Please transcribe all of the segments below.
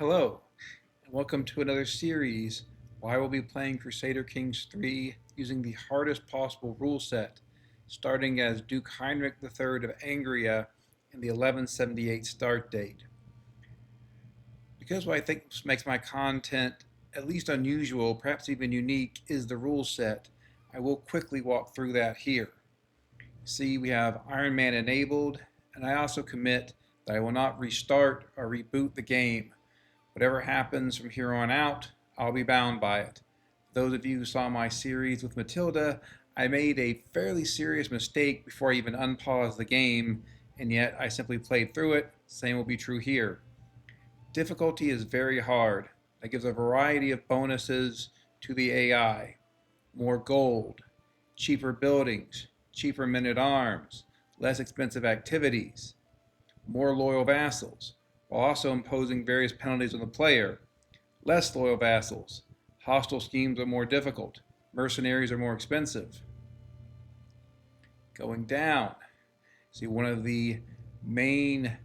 Hello, and welcome to another series where I will be playing Crusader Kings 3 using the hardest possible rule set, starting as Duke Heinrich III of Angria in the 1178 start date. Because what I think makes my content at least unusual, perhaps even unique, is the rule set, I will quickly walk through that here. See, we have Iron Man enabled, and I also commit that I will not restart or reboot the game. Whatever happens from here on out, I'll be bound by it. Those of you who saw my series with Matilda, I made a fairly serious mistake before I even unpaused the game, and yet I simply played through it. Same will be true here. Difficulty is very hard. That gives a variety of bonuses to the AI. More gold, cheaper buildings, cheaper men-at-arms, less expensive activities, more loyal vassals, while also imposing various penalties on the player. Less loyal vassals. Hostile schemes are more difficult. Mercenaries are more expensive. Going down. See, one of the main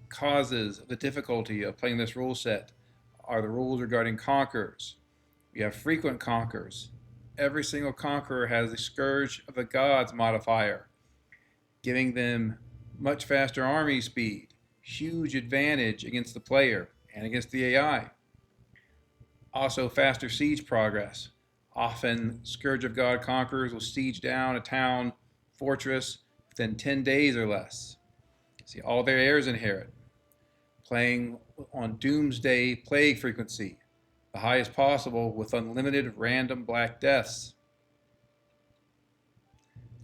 causes of the difficulty of playing this rule set are the rules regarding conquerors. We have frequent conquerors. Every single conqueror has the scourge-of-the-gods modifier, giving them much faster army speed, huge advantage against the player and against the AI. Also faster siege progress. Often Scourge of God conquerors will siege down a town, fortress within 10 days or less. See, all their heirs inherit. Playing on Doomsday plague frequency, the highest possible with unlimited random black deaths.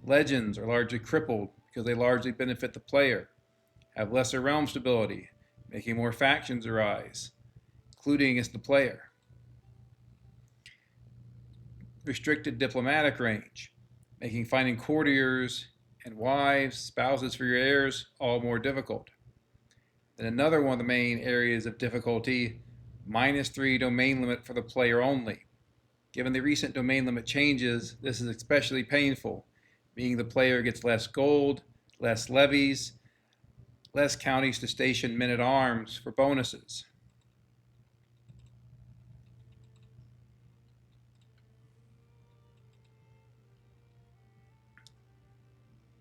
Legends are largely crippled because they largely benefit the player, have lesser realm stability, making more factions arise, including against the player. Restricted diplomatic range, making finding courtiers and wives, spouses for your heirs all more difficult. Then another one of the main areas of difficulty, -3 domain limit for the player only. Given the recent domain limit changes, this is especially painful, meaning the player gets less gold, less levies, less counties to station men-at-arms for bonuses.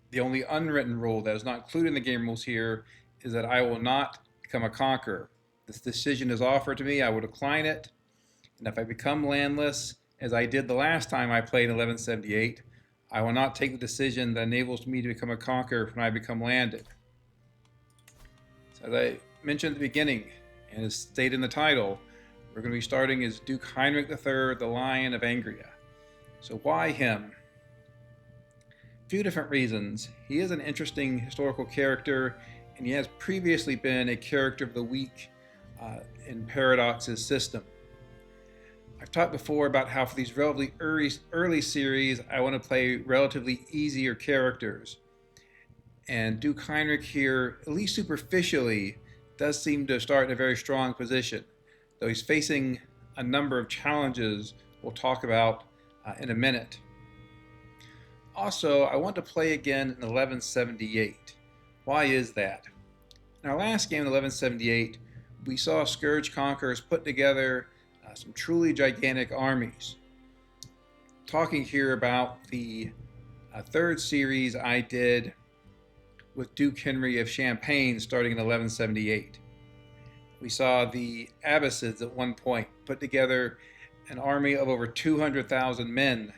The only unwritten rule that is not included in the game rules here is that I will not become a conqueror. This decision is offered to me, I will decline it, and if I become landless, as I did the last time I played in 1178, I will not take the decision that enables me to become a conqueror when I become landed. So as I mentioned at the beginning, and as stated in the title, we're going to be starting as Duke Heinrich III, the Lion of Angria. So why him? A few different reasons. He is an interesting historical character, and he has previously been a character of the week in Paradox's system. I've talked before about how for these relatively early series, I want to play relatively easier characters. And Duke Heinrich here, at least superficially, does seem to start in a very strong position, though he's facing a number of challenges we'll talk about in a minute. Also, I want to play again in 1178. Why is that? In our last game in 1178, we saw Scourge conquerors put together some truly gigantic armies. Talking here about the third series I did with Duke Henry of Champagne starting in 1178. We saw the Abbasids at one point put together an army of over 200,000 men.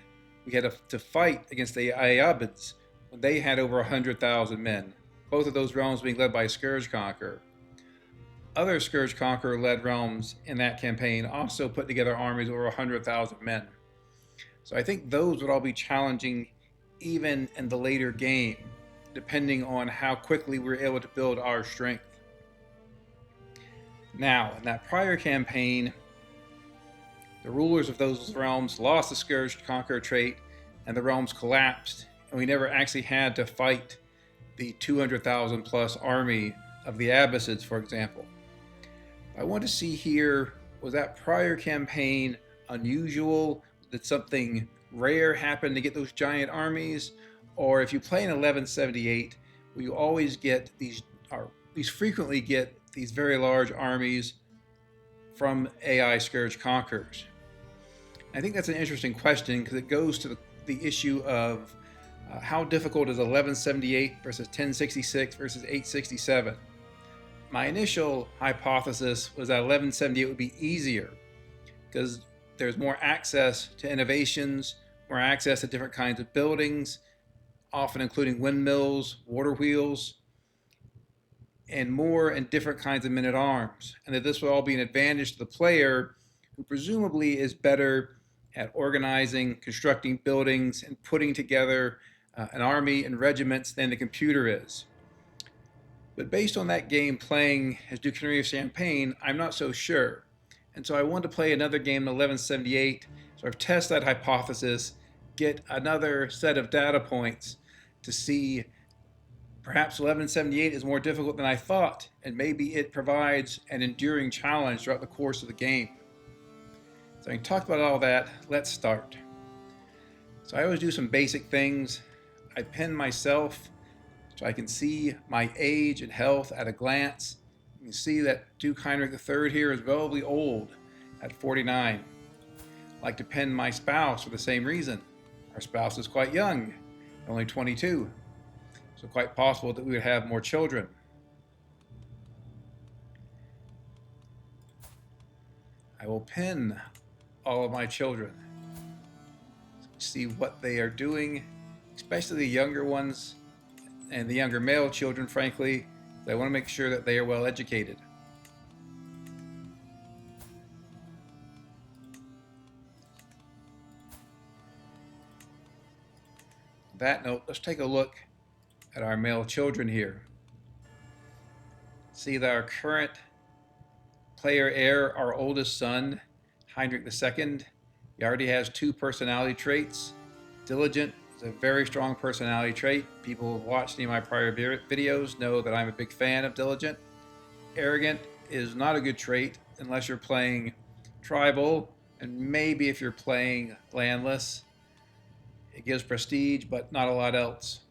We had to fight against the Ayyubids when they had over 100,000 men, both of those realms being led by a Scourge Conqueror. Other Scourge Conqueror-led realms in that campaign also put together armies of over 100,000 men. So I think those would all be challenging even in the later game, depending on how quickly we're able to build our strength. Now, in that prior campaign, the rulers of those realms lost the Scourge Conqueror trait, and the realms collapsed, and we never actually had to fight the 200,000 plus army of the Abbasids, for example. I want to see here, was that prior campaign unusual? Did something rare happen to get those giant armies? Or if you play in 1178, will you always get these, or at least frequently get these very large armies from AI Scourge conquerors? I think that's an interesting question because it goes to the issue of how difficult is 1178 versus 1066 versus 867. My initial hypothesis was that 1178 would be easier because there's more access to innovations, more access to different kinds of buildings, often including windmills, water wheels, and more and different kinds of men-at-arms, and that this would all be an advantage to the player who presumably is better at organizing, constructing buildings, and putting together an army and regiments than the computer is. But based on that game playing as Duchy of Champagne, I'm not so sure. And so I wanted to play another game in 1178, sort of test that hypothesis, get another set of data points to see perhaps 1178 is more difficult than I thought, and maybe it provides an enduring challenge throughout the course of the game. So I talked about all that, let's start. So I always do some basic things. I pin myself so I can see my age and health at a glance. You can see that Duke Heinrich III here is relatively old at 49. I like to pin my spouse for the same reason. Our spouse is quite young, only 22. So quite possible that we would have more children. I will pin all of my children. See what they are doing, especially the younger ones and the younger male children, frankly. I want to make sure that they are well educated. On that note, let's take a look at our male children here. See that our current player heir, our oldest son, Heinrich II, he already has 2 personality traits. Diligent is a very strong personality trait. People who have watched any of my prior videos know that I'm a big fan of Diligent. Arrogant is not a good trait unless you're playing tribal, and maybe if you're playing landless. It gives prestige, but not a lot else.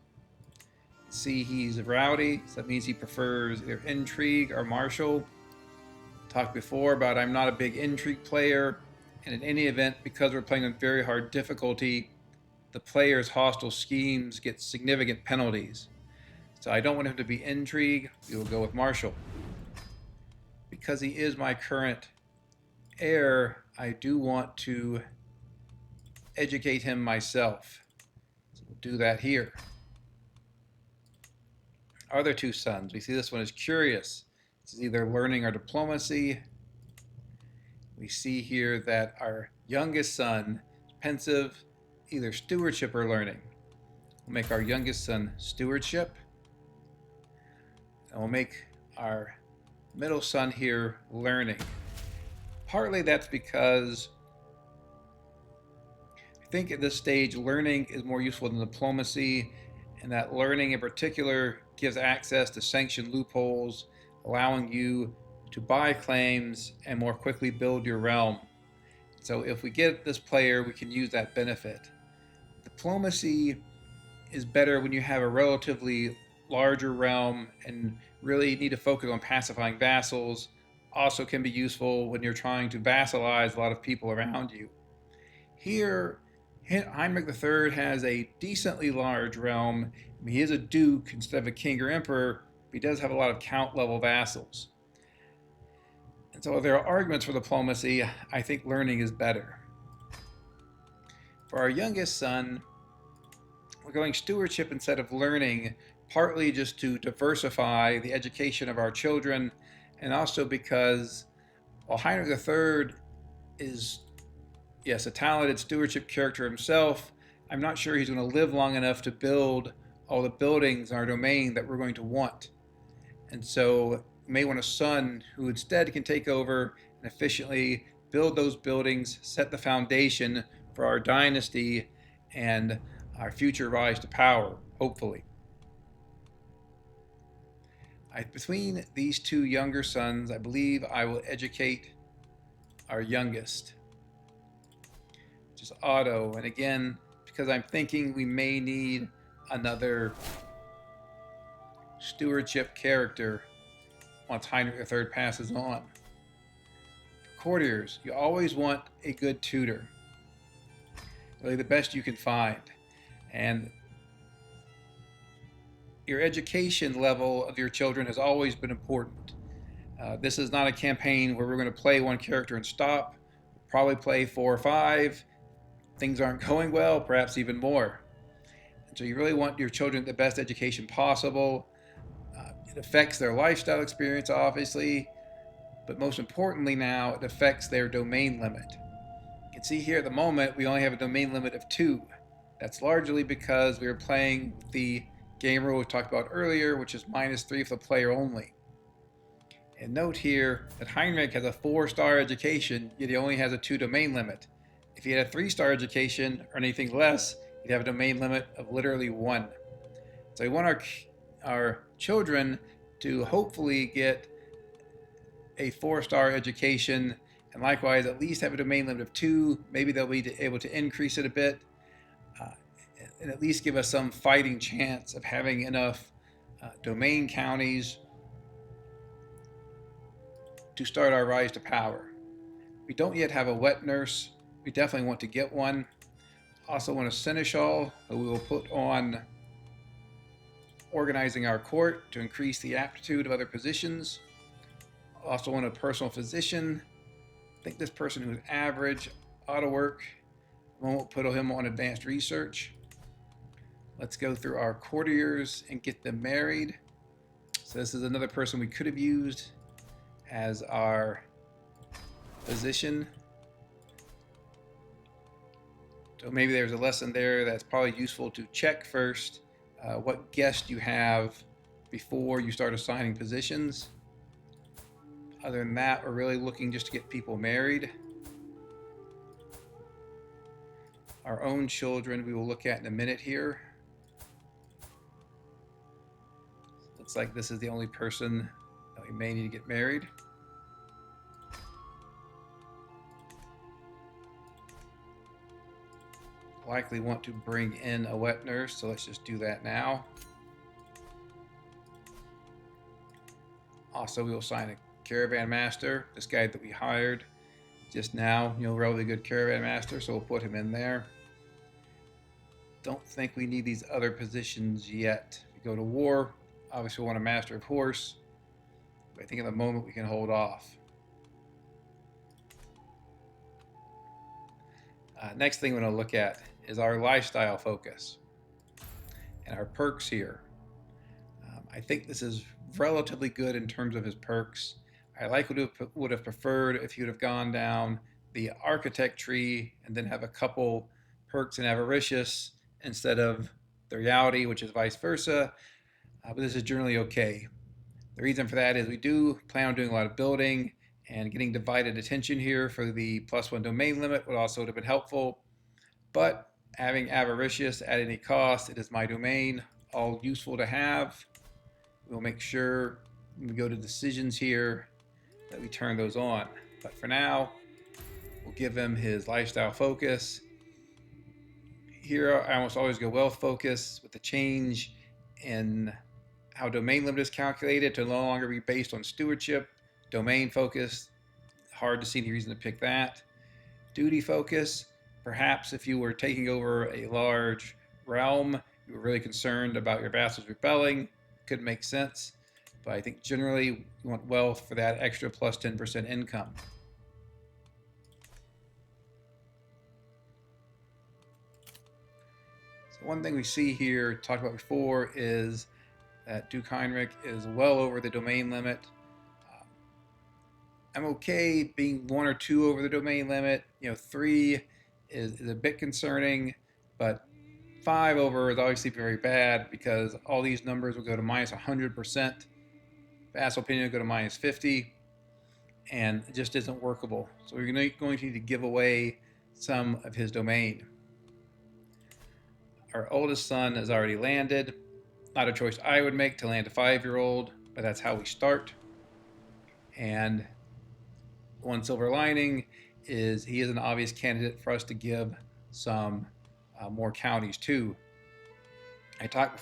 See, he's rowdy, so that means he prefers either intrigue or martial. Talked before about I'm not a big intrigue player, and in any event, because we're playing on very hard difficulty, the player's hostile schemes get significant penalties. So I don't want him to be intrigue, we will go with martial. Because he is my current heir, I do want to educate him myself. So we'll do that here. Our other 2 sons, we see this one is curious. This is either learning or diplomacy. We see here that our youngest son is pensive, either stewardship or learning. We'll make our youngest son stewardship. And we'll make our middle son here learning. Partly that's because I think at this stage learning is more useful than diplomacy, and that learning in particular gives access to sanctioned loopholes, allowing you to buy claims and more quickly build your realm. So if we get this player, we can use that benefit. Diplomacy is better when you have a relatively larger realm and really need to focus on pacifying vassals. Also can be useful when you're trying to vassalize a lot of people around you. Here, Heinrich III has a decently large realm. I mean, he is a duke instead of a king or emperor, but he does have a lot of count-level vassals. And so there are arguments for diplomacy. I think learning is better. For our youngest son, we're going stewardship instead of learning, partly just to diversify the education of our children, and also because while Heinrich III is, yes, a talented stewardship character himself, I'm not sure he's going to live long enough to build all the buildings in our domain that we're going to want. And so you may want a son who instead can take over and efficiently build those buildings, set the foundation for our dynasty and our future rise to power, hopefully. Between these 2 younger sons, I believe I will educate our youngest, which is Otto. And again, because I'm thinking we may need another stewardship character once Heinrich III passes on. Of courtiers, you always want a good tutor, really the best you can find. And your education level of your children has always been important. This is not a campaign where we're going to play one character and stop. We'll probably play 4 or 5. Things aren't going well, perhaps even more. And so you really want your children the best education possible. It affects their lifestyle experience, obviously, but most importantly now, it affects their domain limit. You can see here at the moment, we only have a domain limit of 2. That's largely because we were playing the game rule we talked about earlier, which is -3 for the player only. And note here that Heinrich has a 4-star education, yet he only has a 2 domain limit. If he had a 3-star education or anything less, he'd have a domain limit of literally 1. So we want our children to hopefully get a 4-star education, and likewise at least have a domain limit of 2. Maybe they'll be able to increase it a bit, and at least give us some fighting chance of having enough domain counties to start our rise to power. We don't yet have a wet nurse. We definitely want to get one. Also want a seneschal, who we will put on organizing our court to increase the aptitude of other positions. Also want a personal physician. I think this person who's average ought to work. Won't put him on advanced research. Let's go through our courtiers and get them married. So this is another person we could have used as our physician. So maybe there's a lesson there that's probably useful to check first what guest you have before you start assigning positions. Other than that, we're really looking just to get people married. Our own children we will look at in a minute here. Looks like this is the only person that we may need to get married. Likely want to bring in a wet nurse, so let's just do that now. Also, we will assign a caravan master, this guy that we hired just now, relatively good caravan master, so we'll put him in there. Don't think we need these other positions yet. If we go to war, obviously we want a master of horse, but I think at the moment we can hold off. Next thing we're going to look at is our lifestyle focus and our perks here. I think this is relatively good in terms of his perks. I would have preferred if he would have gone down the architect tree and then have a couple perks in avaricious instead of the reality, which is vice versa. But this is generally okay. The reason for that is we do plan on doing a lot of building, and getting divided attention here for the +1 domain limit would also have been helpful. But having avaricious at any cost, it is my domain, all useful to have. We'll make sure when we go to decisions here that we turn those on. But for now, we'll give him his lifestyle focus. Here I almost always go wealth focus. With the change in how domain limit is calculated to no longer be based on stewardship, domain focus, hard to see any reason to pick that. Duty focus, perhaps if you were taking over a large realm, you were really concerned about your vassals rebelling, could make sense. But I think generally you want wealth for that extra plus 10% income. So one thing we see here, talked about before, is that Duke Heinrich is well over the domain limit. I'm okay being 1 or 2 over the domain limit. 3 is a bit concerning, but 5 over is obviously very bad because all these numbers will go to -100%. Vassal opinion will go to -50, and it just isn't workable. So we're going to need to give away some of his domain. Our oldest son has already landed. Not a choice I would make to land a 5-year-old, but that's how we start. And one silver lining is he is an obvious candidate for us to give some more counties to. I talked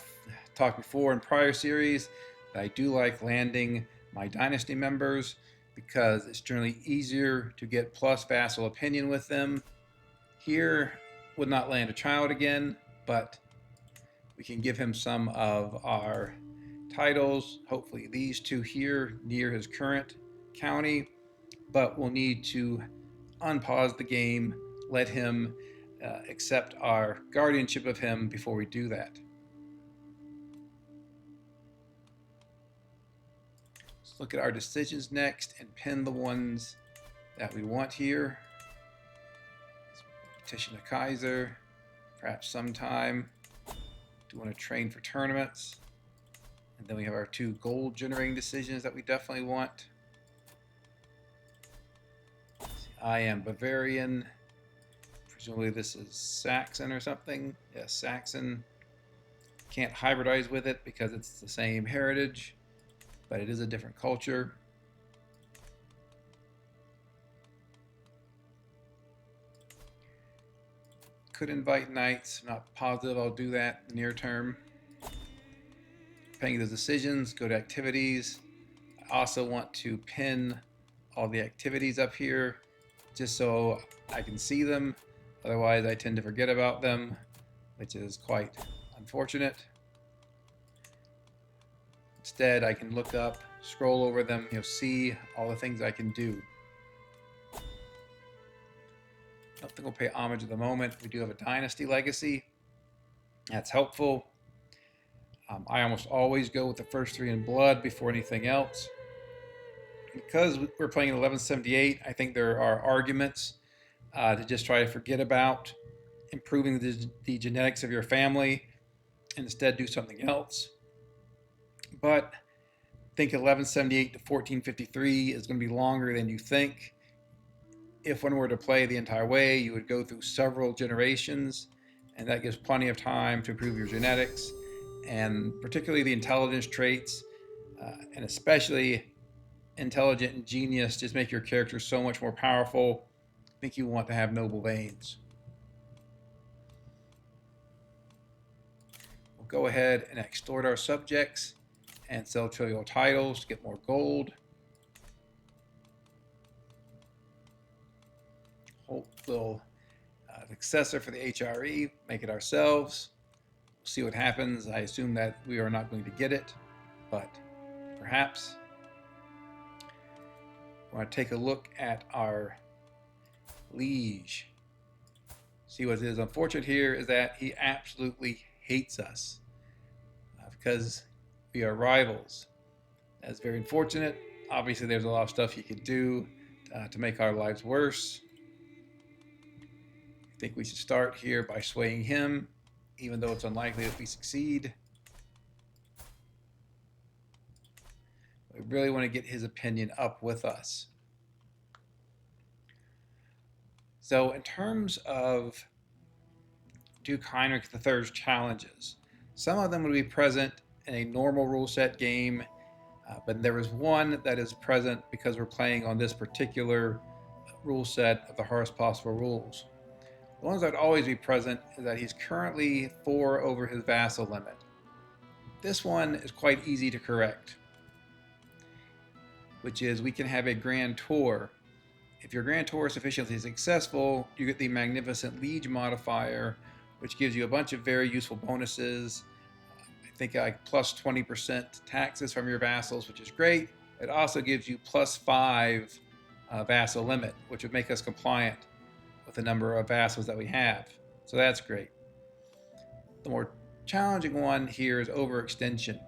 before in prior series that I do like landing my dynasty members. because it's generally easier to get plus vassal opinion with them. Here would not land a child again, but we can give him some of our titles, hopefully these two here near his current county, but we'll need to unpause the game, let him accept our guardianship of him before we do that. Let's look at our decisions next and pin the ones that we want here. Let's petition a Kaiser, perhaps sometime. Do want to train for tournaments. And then we have our two gold generating decisions that we definitely want. I am Bavarian. Presumably this is Saxon or something. Yes, Saxon. Can't hybridize with it because it's the same heritage, but it is a different culture. Could invite knights. Not positive I'll do that near term. Paying those decisions, go to activities. I also want to pin all the activities up here just so I can see them. Otherwise I tend to forget about them, which is quite unfortunate. Instead I can look up, scroll over them, see all the things I can do. I don't think we'll pay homage at the moment. We do have a dynasty legacy. That's helpful. I almost always go with the first three in blood before anything else. Because we're playing in 1178, I think there are arguments to just try to forget about improving the genetics of your family and instead do something else. But I think 1178 to 1453 is going to be longer than you think. If one were to play the entire way, you would go through several generations, and that gives plenty of time to improve your genetics, and particularly the intelligence traits, and especially intelligent and genius just make your character so much more powerful. I think you want to have noble veins. We'll go ahead and extort our subjects and sell trivial titles to get more gold. Hope we'll successor for the HRE, make it ourselves. We'll see what happens. I assume that we are not going to get it, but perhaps. I want to take a look at our Liege. See what is unfortunate here is that he absolutely hates us because we are rivals. That's very unfortunate. Obviously there's a lot of stuff he could do to make our lives worse. I think we should start here by swaying him, even though it's unlikely that we succeed. We really want to get his opinion up with us. So in terms of Duke Heinrich III's challenges, some of them would be present in a normal rule set game, but there is one that is present because we're playing on this particular rule set of the hardest possible rules. The ones that would always be present is that he's currently 4 over his vassal limit. This one is quite easy to correct, which is we can have a grand tour. If your grand tour is sufficiently successful, you get the magnificent Liege modifier, which gives you a bunch of very useful bonuses. I think like plus 20% taxes from your vassals, which is great. It also gives you plus 5 vassal limit, which would make us compliant with the number of vassals that we have. So that's great. The more challenging one here is overextension.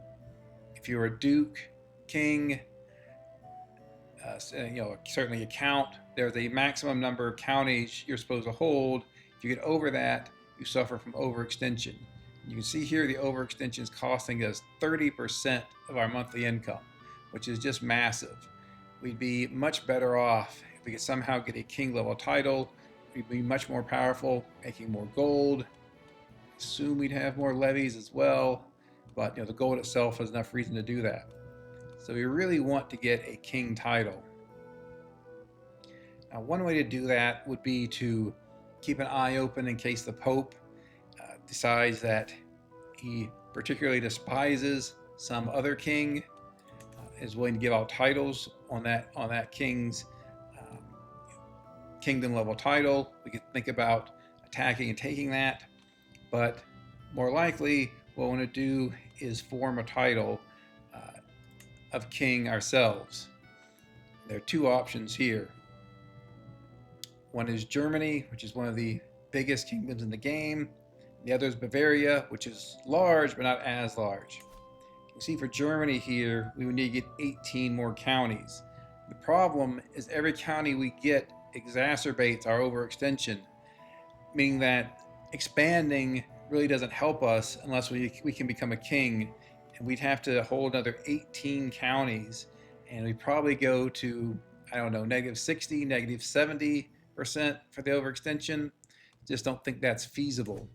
If you're a duke, king, certainly a count, there's a maximum number of counties you're supposed to hold. If you get over that, you suffer from overextension. You can see here the overextension is costing us 30% of our monthly income, which is just massive. We'd be much better off if we could somehow get a king level title. We'd be much more powerful, making more gold. Assume we'd have more levies as well, but the gold itself has enough reason to do that. So we really want to get a king title. Now, one way to do that would be to keep an eye open in case the Pope decides that he particularly despises some other king. is willing to give out titles on that king's kingdom level title, we could think about attacking and taking that. But more likely, what we want to do is form a title of king ourselves. There are two options here. One is Germany, which is one of the biggest kingdoms in the game. The other is Bavaria, which is large, but not as large. You can see for Germany here, we would need to get 18 more counties. The problem is every county we get exacerbates our overextension, meaning that expanding really doesn't help us unless we can become a king, and we'd have to hold another 18 counties, and we'd probably go to, I don't know, -60, -70% for the overextension. Just don't think that's feasible.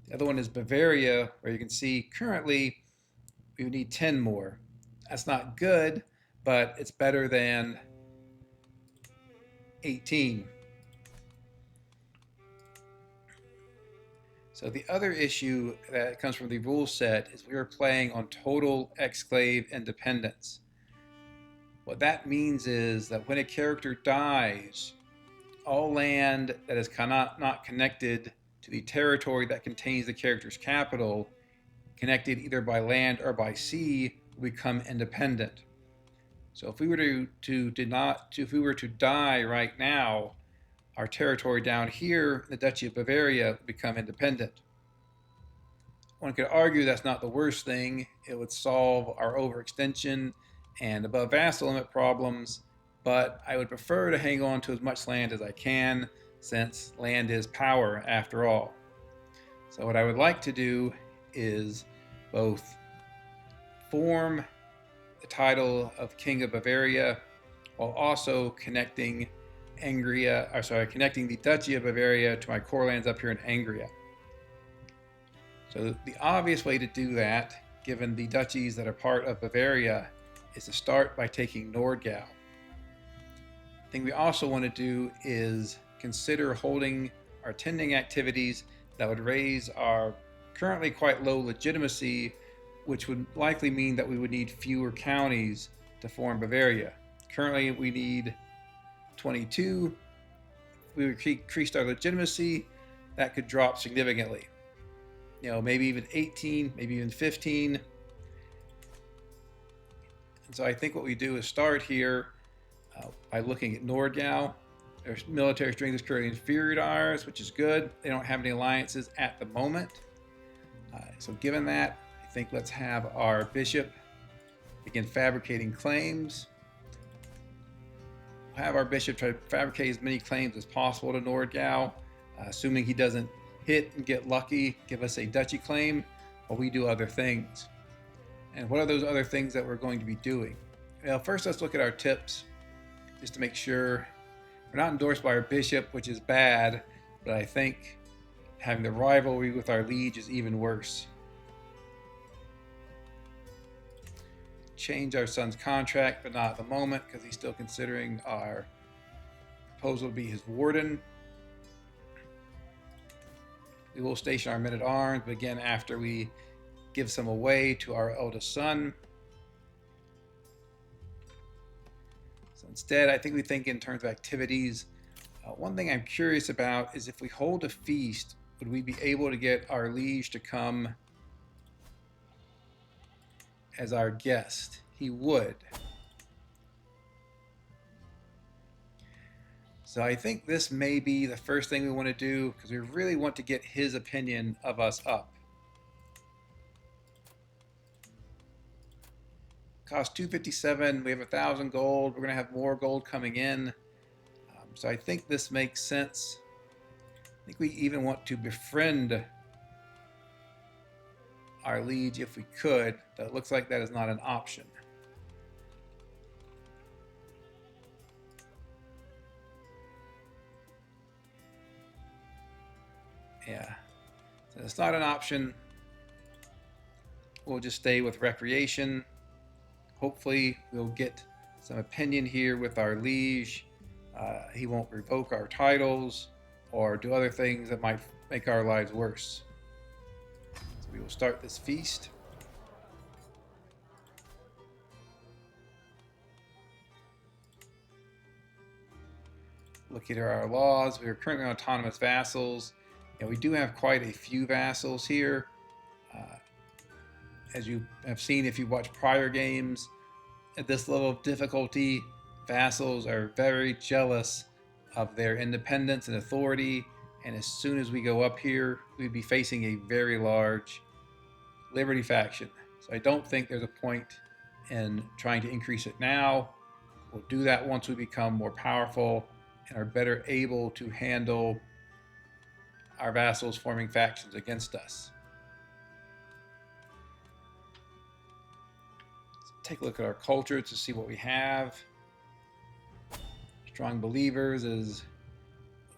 The other one is Bavaria, where you can see currently we would need 10 more. That's not good, but it's better than 18. So the other issue that comes from the rule set is we are playing on total exclave independence. What that means is that when a character dies, all land that is not connected to the territory that contains the character's capital, connected either by land or by sea, will become independent. So if we were if we were to die right now, our territory down here, the Duchy of Bavaria, would become independent. One could argue that's not the worst thing. It would solve our overextension and above vassal limit problems, but I would prefer to hang on to as much land as I can, since land is power after all. So what I would like to do is both form the title of King of Bavaria while also connecting connecting the Duchy of Bavaria to my core lands up here in Angria. So the obvious way to do that, given the duchies that are part of Bavaria, is to start by taking Nordgau. The thing we also want to do is consider holding our tending activities that would raise our currently quite low legitimacy, which would likely mean that we would need fewer counties to form Bavaria. Currently we need 22. If we increased our legitimacy, that could drop significantly. Maybe even 18, maybe even 15. And so I think what we do is start here by looking at Nordgau. Their military strength is currently inferior to ours, which is good. They don't have any alliances at the moment. So given that, I think let's have our bishop begin fabricating claims. We'll have our bishop try to fabricate as many claims as possible to Nordgau, assuming he doesn't hit and get lucky, give us a duchy claim, while we do other things. And what are those other things that we're going to be doing? Well, first let's look at our tips, just to make sure we're not endorsed by our bishop, which is bad, but I think having the rivalry with our liege is even worse. Change our son's contract, but not at the moment, because he's still considering our proposal to be his warden. We will station our men-at-arms, but again, after we give some away to our eldest son. So instead, I think we think in terms of activities. One thing I'm curious about is if we hold a feast, would we be able to get our liege to come as our guest? He would. So I think this may be the first thing we want to do, because we really want to get his opinion of us up. Cost 257, we have 1,000 gold, we're going to have more gold coming in. So I think this makes sense. I think we even want to befriend our liege if we could, but it looks like that is not an option. Yeah, so it's not an option. We'll just stay with recreation. Hopefully we'll get some opinion here with our liege. He won't revoke our titles or do other things that might make our lives worse. So we will start this feast. Looking at our laws, we are currently on autonomous vassals, and we do have quite a few vassals here. As you have seen if you watch prior games, at this level of difficulty, vassals are very jealous of their independence and authority, and as soon as we go up here, we'd be facing a very large Liberty faction. So I don't think there's a point in trying to increase it now. We'll do that once we become more powerful and are better able to handle our vassals forming factions against us. Take a look at our culture to see what we have. Strong Believers is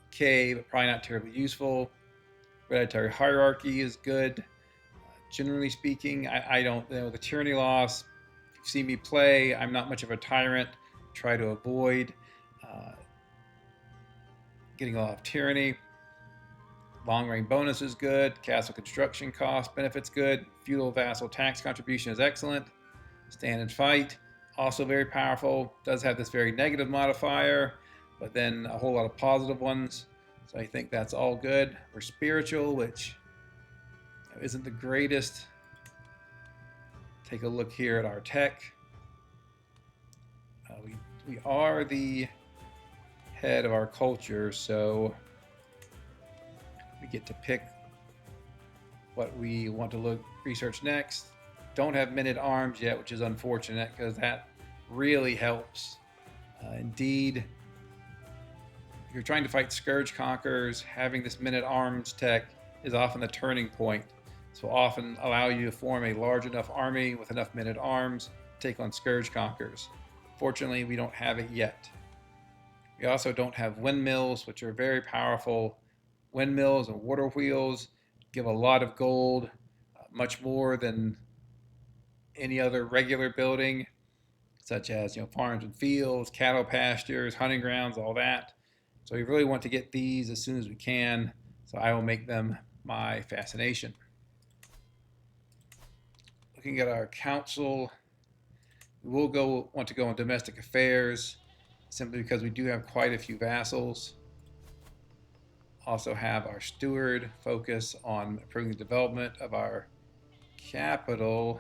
okay, but probably not terribly useful. Hereditary Hierarchy is good. Generally speaking, I don't know the tyranny loss. If you've seen me play, I'm not much of a tyrant. Try to avoid getting a lot of tyranny. Long range bonus is good. Castle construction cost benefits good. Feudal vassal tax contribution is excellent. Stand and fight, also very powerful. Does have this very negative modifier, but then a whole lot of positive ones. So I think that's all good. We're spiritual, which isn't the greatest. Take a look here at our tech. We are the head of our culture, so we get to pick what we want to research next. Don't have men-at-arms yet, which is unfortunate because that really helps. Indeed, if you're trying to fight scourge conquerors, having this men-at-arms tech is often the turning point. This will often allow you to form a large enough army with enough men-at-arms to take on scourge conquerors. Fortunately, we don't have it yet. We also don't have windmills, which are very powerful. Windmills and water wheels give a lot of gold, much more than any other regular building, such as farms and fields, cattle pastures, hunting grounds, all that. So we really want to get these as soon as we can. So I will make them my fascination. Looking at our council, we will want to go on domestic affairs, simply because we do have quite a few vassals. Also have our steward focus on improving the development of our capital.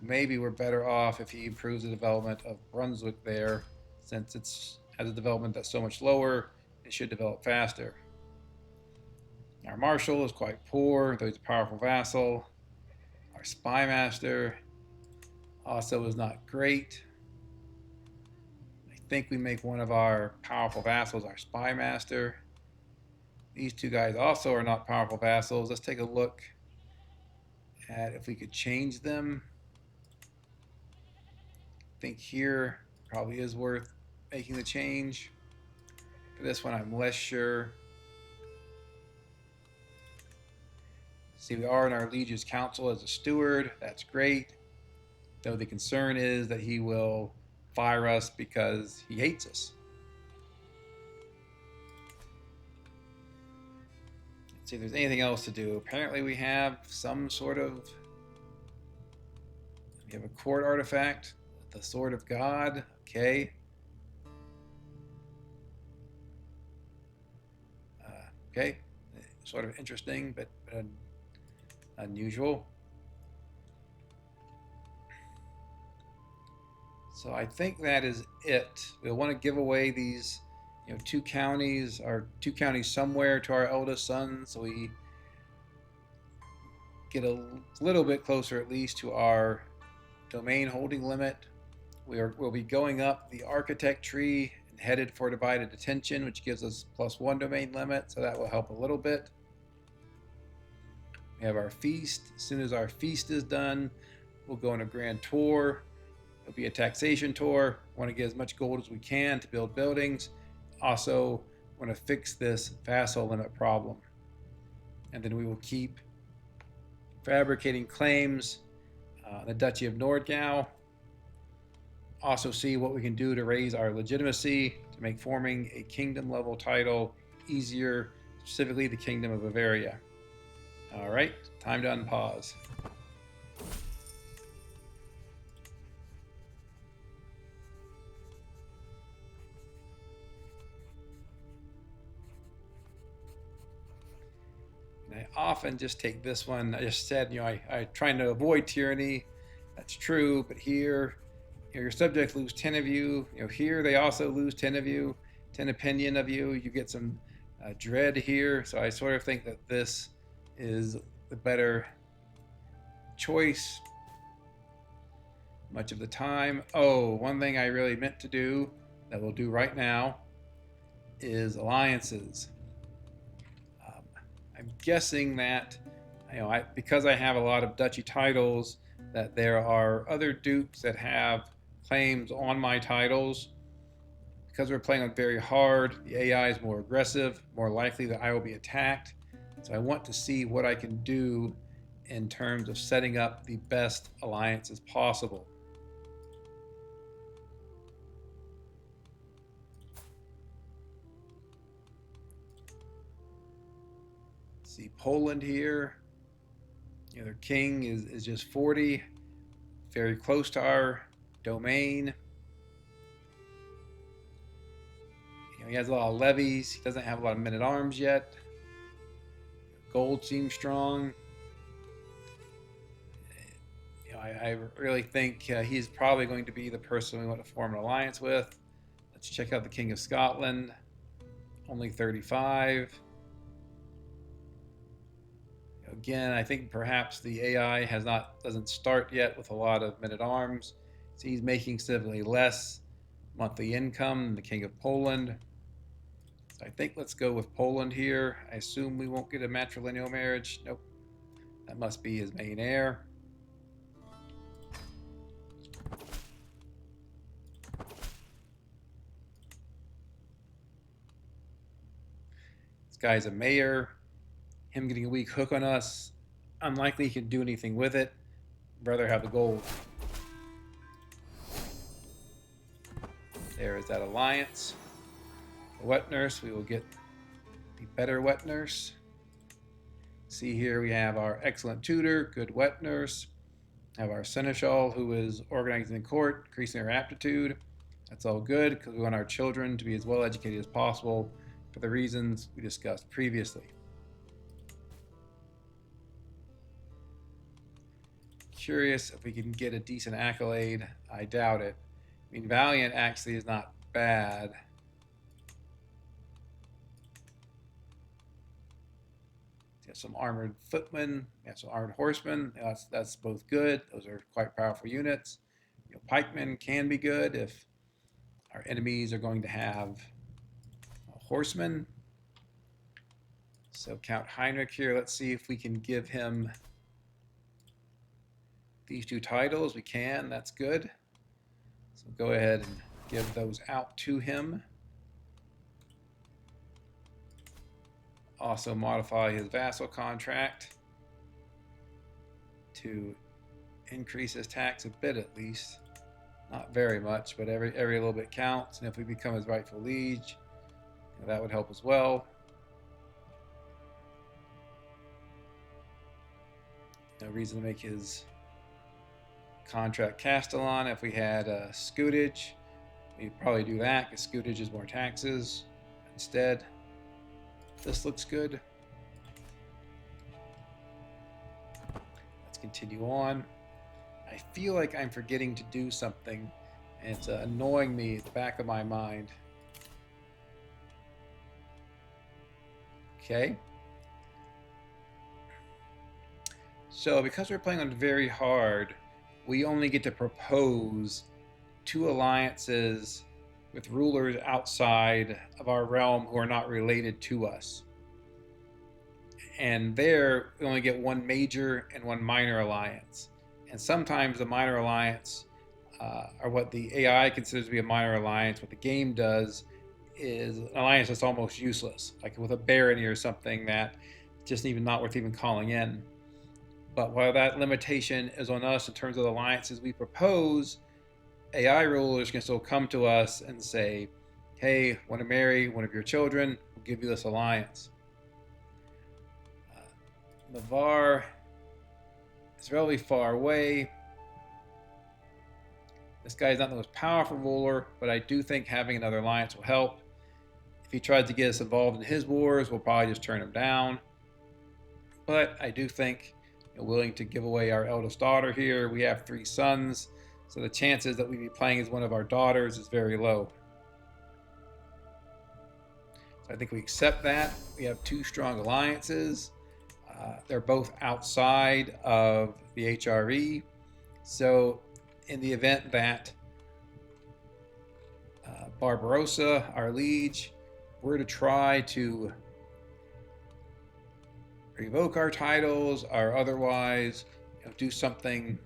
Maybe we're better off if he improves the development of Brunswick there, since it's has a development that's so much lower, it should develop faster. Our marshal is quite poor, though he's a powerful vassal. Our spy master also is not great. I think we make one of our powerful vassals our spy master. These two guys also are not powerful vassals. Let's take a look at if we could change them. I think here probably is worth making the change. For this one, I'm less sure. See, we are in our Liege's council as a steward. That's great. Though the concern is that he will fire us because he hates us. Let's see if there's anything else to do. Apparently we have some sort of... We have a court artifact. The Sword of God. Okay. Okay. Sort of interesting, but unusual. So I think that is it. We'll want to give away these, two counties somewhere to our eldest son, so we get a little bit closer at least to our domain holding limit. We'll be going up the architect tree and headed for divided attention, which gives us +1 domain limit, so that will help a little bit. We have our feast. As soon as our feast is done, we'll go on a grand tour. It'll be a taxation tour. We want to get as much gold as we can to build buildings. Also, want to fix this vassal limit problem. And then we will keep fabricating claims the Duchy of Nordgau. Also see what we can do to raise our legitimacy to make forming a kingdom level title easier, specifically the Kingdom of Bavaria. All right, time to unpause. I often just take this one. I just said, I trying to avoid tyranny. That's true, but here, your subjects lose 10 of you. Here they also lose 10 of you, 10 opinion of you. You get some dread here. So I sort of think that this is the better choice much of the time. Oh, one thing I really meant to do that we'll do right now is alliances. I'm guessing that, because I have a lot of duchy titles, that there are other dukes that have claims on my titles. Because we're playing on very hard, the AI is more aggressive, more likely that I will be attacked. So I want to see what I can do in terms of setting up the best alliances possible. See Poland here. Their king is just 40, very close to our domain. He has a lot of levies. He doesn't have a lot of men-at-arms yet. Gold seems strong. I really think he's probably going to be the person we want to form an alliance with. Let's check out the King of Scotland. Only 35. Again, I think perhaps the AI doesn't start yet with a lot of men-at-arms. So he's making significantly less monthly income than the King of Poland. So I think let's go with Poland here. I assume we won't get a matrilineal marriage. Nope. That must be his main heir. This guy's a mayor. Him getting a weak hook on us, unlikely he can do anything with it. Rather have the gold. There is that alliance. The wet nurse, we will get the better wet nurse. See here we have our excellent tutor, good wet nurse. Have our seneschal who is organizing the court, increasing our aptitude. That's all good because we want our children to be as well educated as possible for the reasons we discussed previously. Curious if we can get a decent accolade. I doubt it. I mean, Valiant actually is not bad. Got some armored footmen. We have some armored horsemen. That's both good. Those are quite powerful units. Pikemen can be good if our enemies are going to have horsemen. So Count Heinrich here. Let's see if we can give him these two titles. We can. That's good. So go ahead and give those out to him. Also modify his vassal contract to increase his tax a bit at least. Not very much, but every little bit counts. And if we become his rightful liege, that would help as well. No reason to make his contract Castellan. If we had scutage, we'd probably do that because scutage is more taxes. Instead, this looks good. Let's continue on. I feel like I'm forgetting to do something, and it's annoying me at the back of my mind. Okay. So because we're playing on very hard, we only get to propose 2 alliances with rulers outside of our realm who are not related to us. And there, we only get 1 major and 1 minor alliance. And sometimes the minor alliance are what the AI considers to be a minor alliance. What the game does is an alliance that's almost useless, like with a barony or something that just even not worth even calling in. But while that limitation is on us in terms of the alliances we propose, AI rulers can still come to us and say, hey, want to marry one of your children? We'll give you this alliance. Navarre is relatively far away. This guy is not the most powerful ruler, but I do think having another alliance will help. If he tries to get us involved in his wars, we'll probably just turn him down. But I do think willing to give away our eldest daughter here. We have 3 sons, so the chances that we'd be playing as one of our daughters is very low. So I think we accept that. We have 2 strong alliances. They're both outside of the HRE. So in the event that Barbarossa, our liege, were to try to revoke our titles or otherwise do something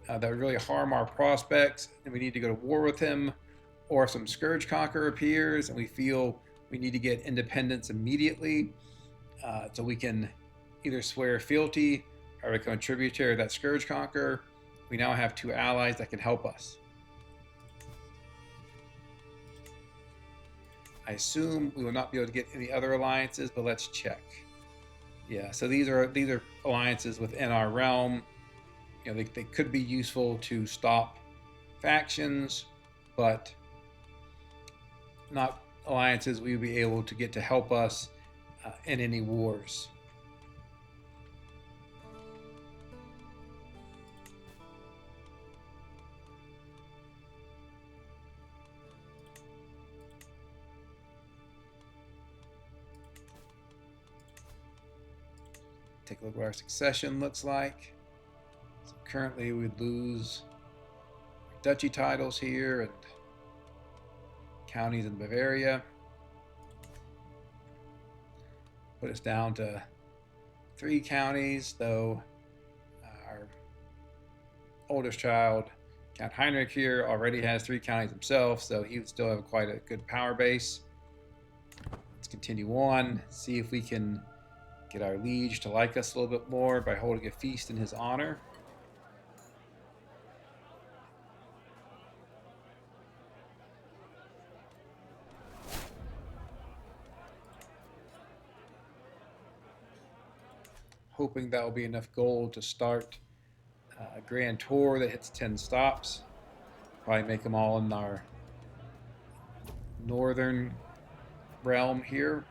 that would really harm our prospects, and we need to go to war with him, or if some scourge conqueror appears and we feel we need to get independence immediately, so we can either swear fealty or become a tributary of that scourge conqueror, we now have 2 allies that can help us. I assume we will not be able to get any other alliances, but let's check. Yeah, so these are alliances within our realm. They could be useful to stop factions, but not alliances we would be able to get to help us in any wars. Take a look what our succession looks like. So currently we'd lose duchy titles here and counties in Bavaria. Put us down to 3 counties, though our oldest child, Count Heinrich here, already has 3 counties himself, so he would still have quite a good power base. Let's continue on, see if we can get our liege to like us a little bit more by holding a feast in his honor. Hoping that will be enough gold to start a grand tour that hits 10 stops. Probably make them all in our northern realm here.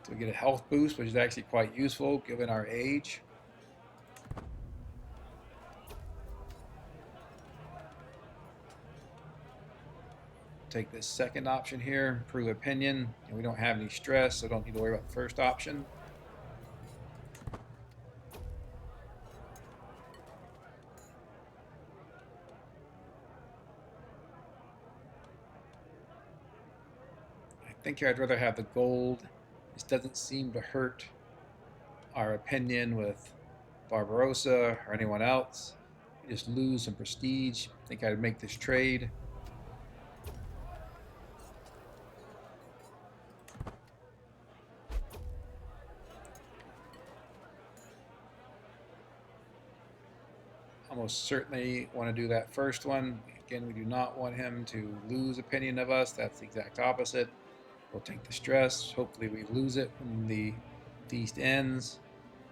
So we get a health boost, which is actually quite useful given our age. Take this second option here, improve opinion, and we don't have any stress, so don't need to worry about the first option. I think here I'd rather have the gold. This doesn't seem to hurt our opinion with Barbarossa or anyone else. We just lose some prestige. I think I'd make this trade. Almost certainly want to do that first one. Again, we do not want him to lose opinion of us. That's the exact opposite. We'll take the stress. Hopefully we lose it when the feast ends.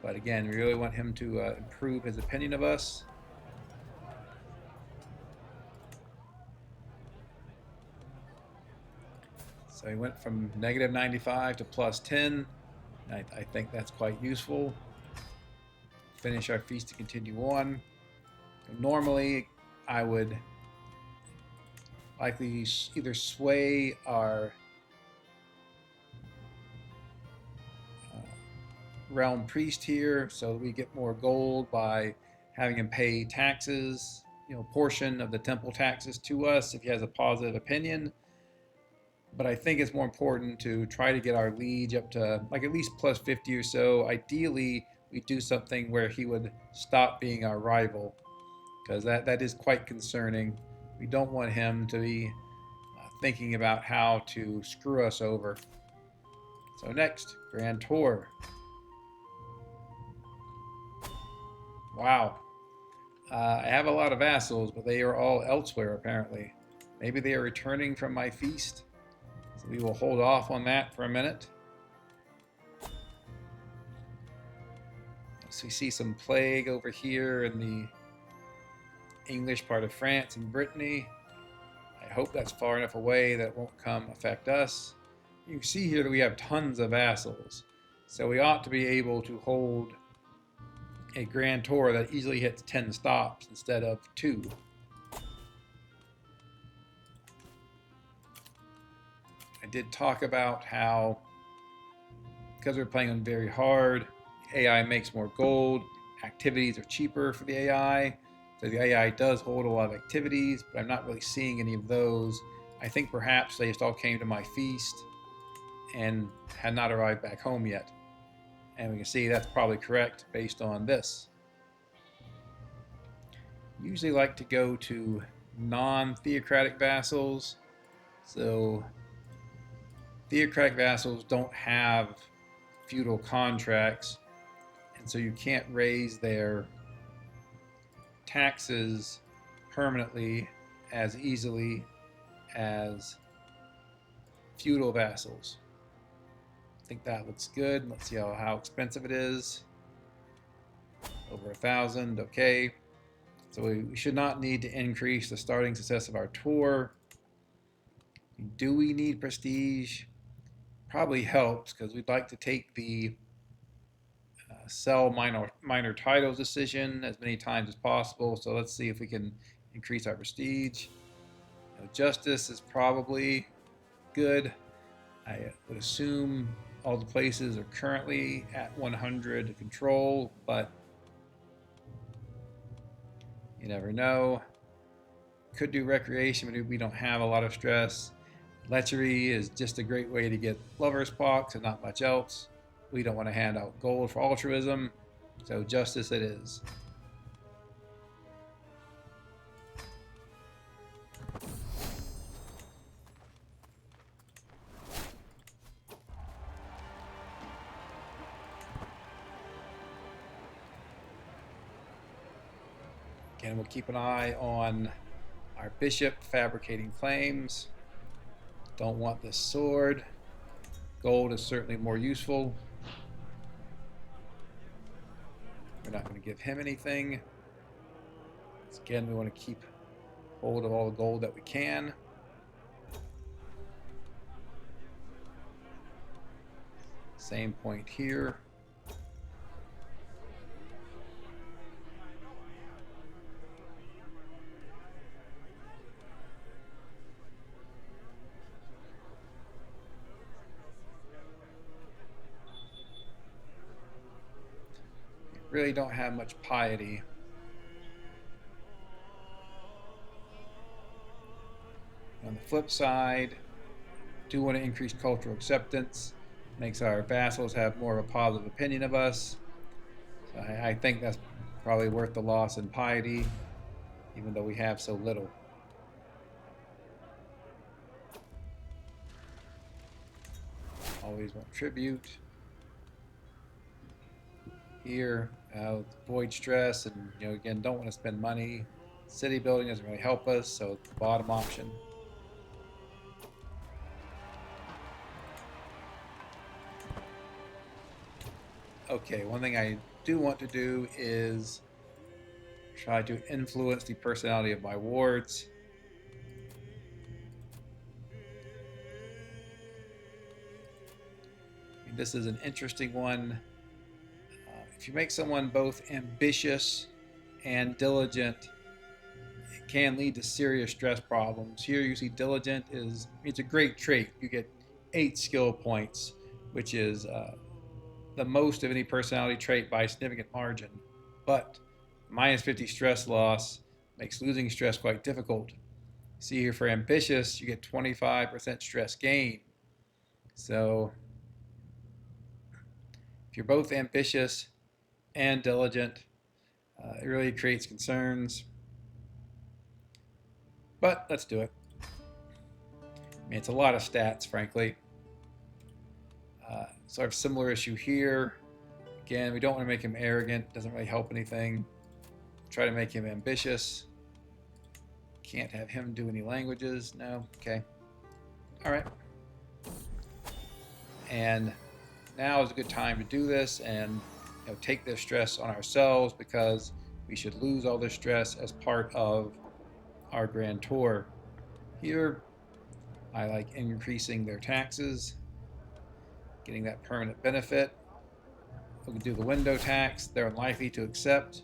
But again, we really want him to improve his opinion of us. So he went from negative 95 to plus 10. I think that's quite useful. Finish our feast to continue on. Normally, I would likely either sway our realm priest here so we get more gold by having him pay taxes, portion of the temple taxes to us if he has a positive opinion. But I think it's more important to try to get our liege up to like at least plus 50 or so. Ideally, we do something where he would stop being our rival, because that is quite concerning. We don't want him to be thinking about how to screw us over. So next, Grand Tour. Wow. I have a lot of vassals, but they are all elsewhere apparently. Maybe they are returning from my feast. So we will hold off on that for a minute. So we see some plague over here in the English part of France and Brittany. I hope that's far enough away that it won't come affect us. You can see here that we have tons of vassals. So we ought to be able to hold a grand tour that easily hits 10 stops instead of 2. I did talk about how, because we're playing on very hard, AI makes more gold, activities are cheaper for the AI. So the AI does hold a lot of activities, but I'm not really seeing any of those. I think perhaps they just all came to my feast and had not arrived back home yet. And we can see that's probably correct based on this. Usually like to go to non-theocratic vassals. So theocratic vassals don't have feudal contracts, and so you can't raise their taxes permanently as easily as feudal vassals. I think that looks good. Let's see how expensive it is. Over 1,000. Okay. So we should not need to increase the starting success of our tour. Do we need prestige? Probably helps, because we'd like to take the sell minor titles decision as many times as possible. So let's see if we can increase our prestige. Justice is probably good. I would assume all the places are currently at 100 control, but you never know. Could do recreation, but we don't have a lot of stress. Lechery is just a great way to get lover's pox and not much else. We don't want to hand out gold for altruism, so justice it is. Again, we'll keep an eye on our bishop fabricating claims. Don't want this sword. Gold is certainly more useful. We're not going to give him anything. So again, we want to keep hold of all the gold that we can. Same point here. Really don't have much piety. On the flip side, do want to increase cultural acceptance. Makes our vassals have more of a positive opinion of us. So I think that's probably worth the loss in piety, even though we have so little. Always want tribute. Here, void stress, and again, don't want to spend money. City building doesn't really help us, so it's the bottom option. Okay, one thing I do want to do is try to influence the personality of my wards. This is an interesting one. If you make someone both ambitious and diligent, it can lead to serious stress problems. Here you see diligent it's a great trait. You get 8 skill points, which is the most of any personality trait by a significant margin. But minus 50 stress loss makes losing stress quite difficult. See here for ambitious, you get 25% stress gain. So if you're both ambitious and diligent, it really creates concerns. But let's do it. I mean, it's a lot of stats, frankly. Sort of similar issue here. Again, we don't want to make him arrogant. Doesn't really help anything. Try to make him ambitious. Can't have him do any languages. No. Okay. All right. And now is a good time to do this and take this stress on ourselves, because we should lose all this stress as part of our grand tour. Here, I like increasing their taxes, getting that permanent benefit. We can do the window tax. They're unlikely to accept.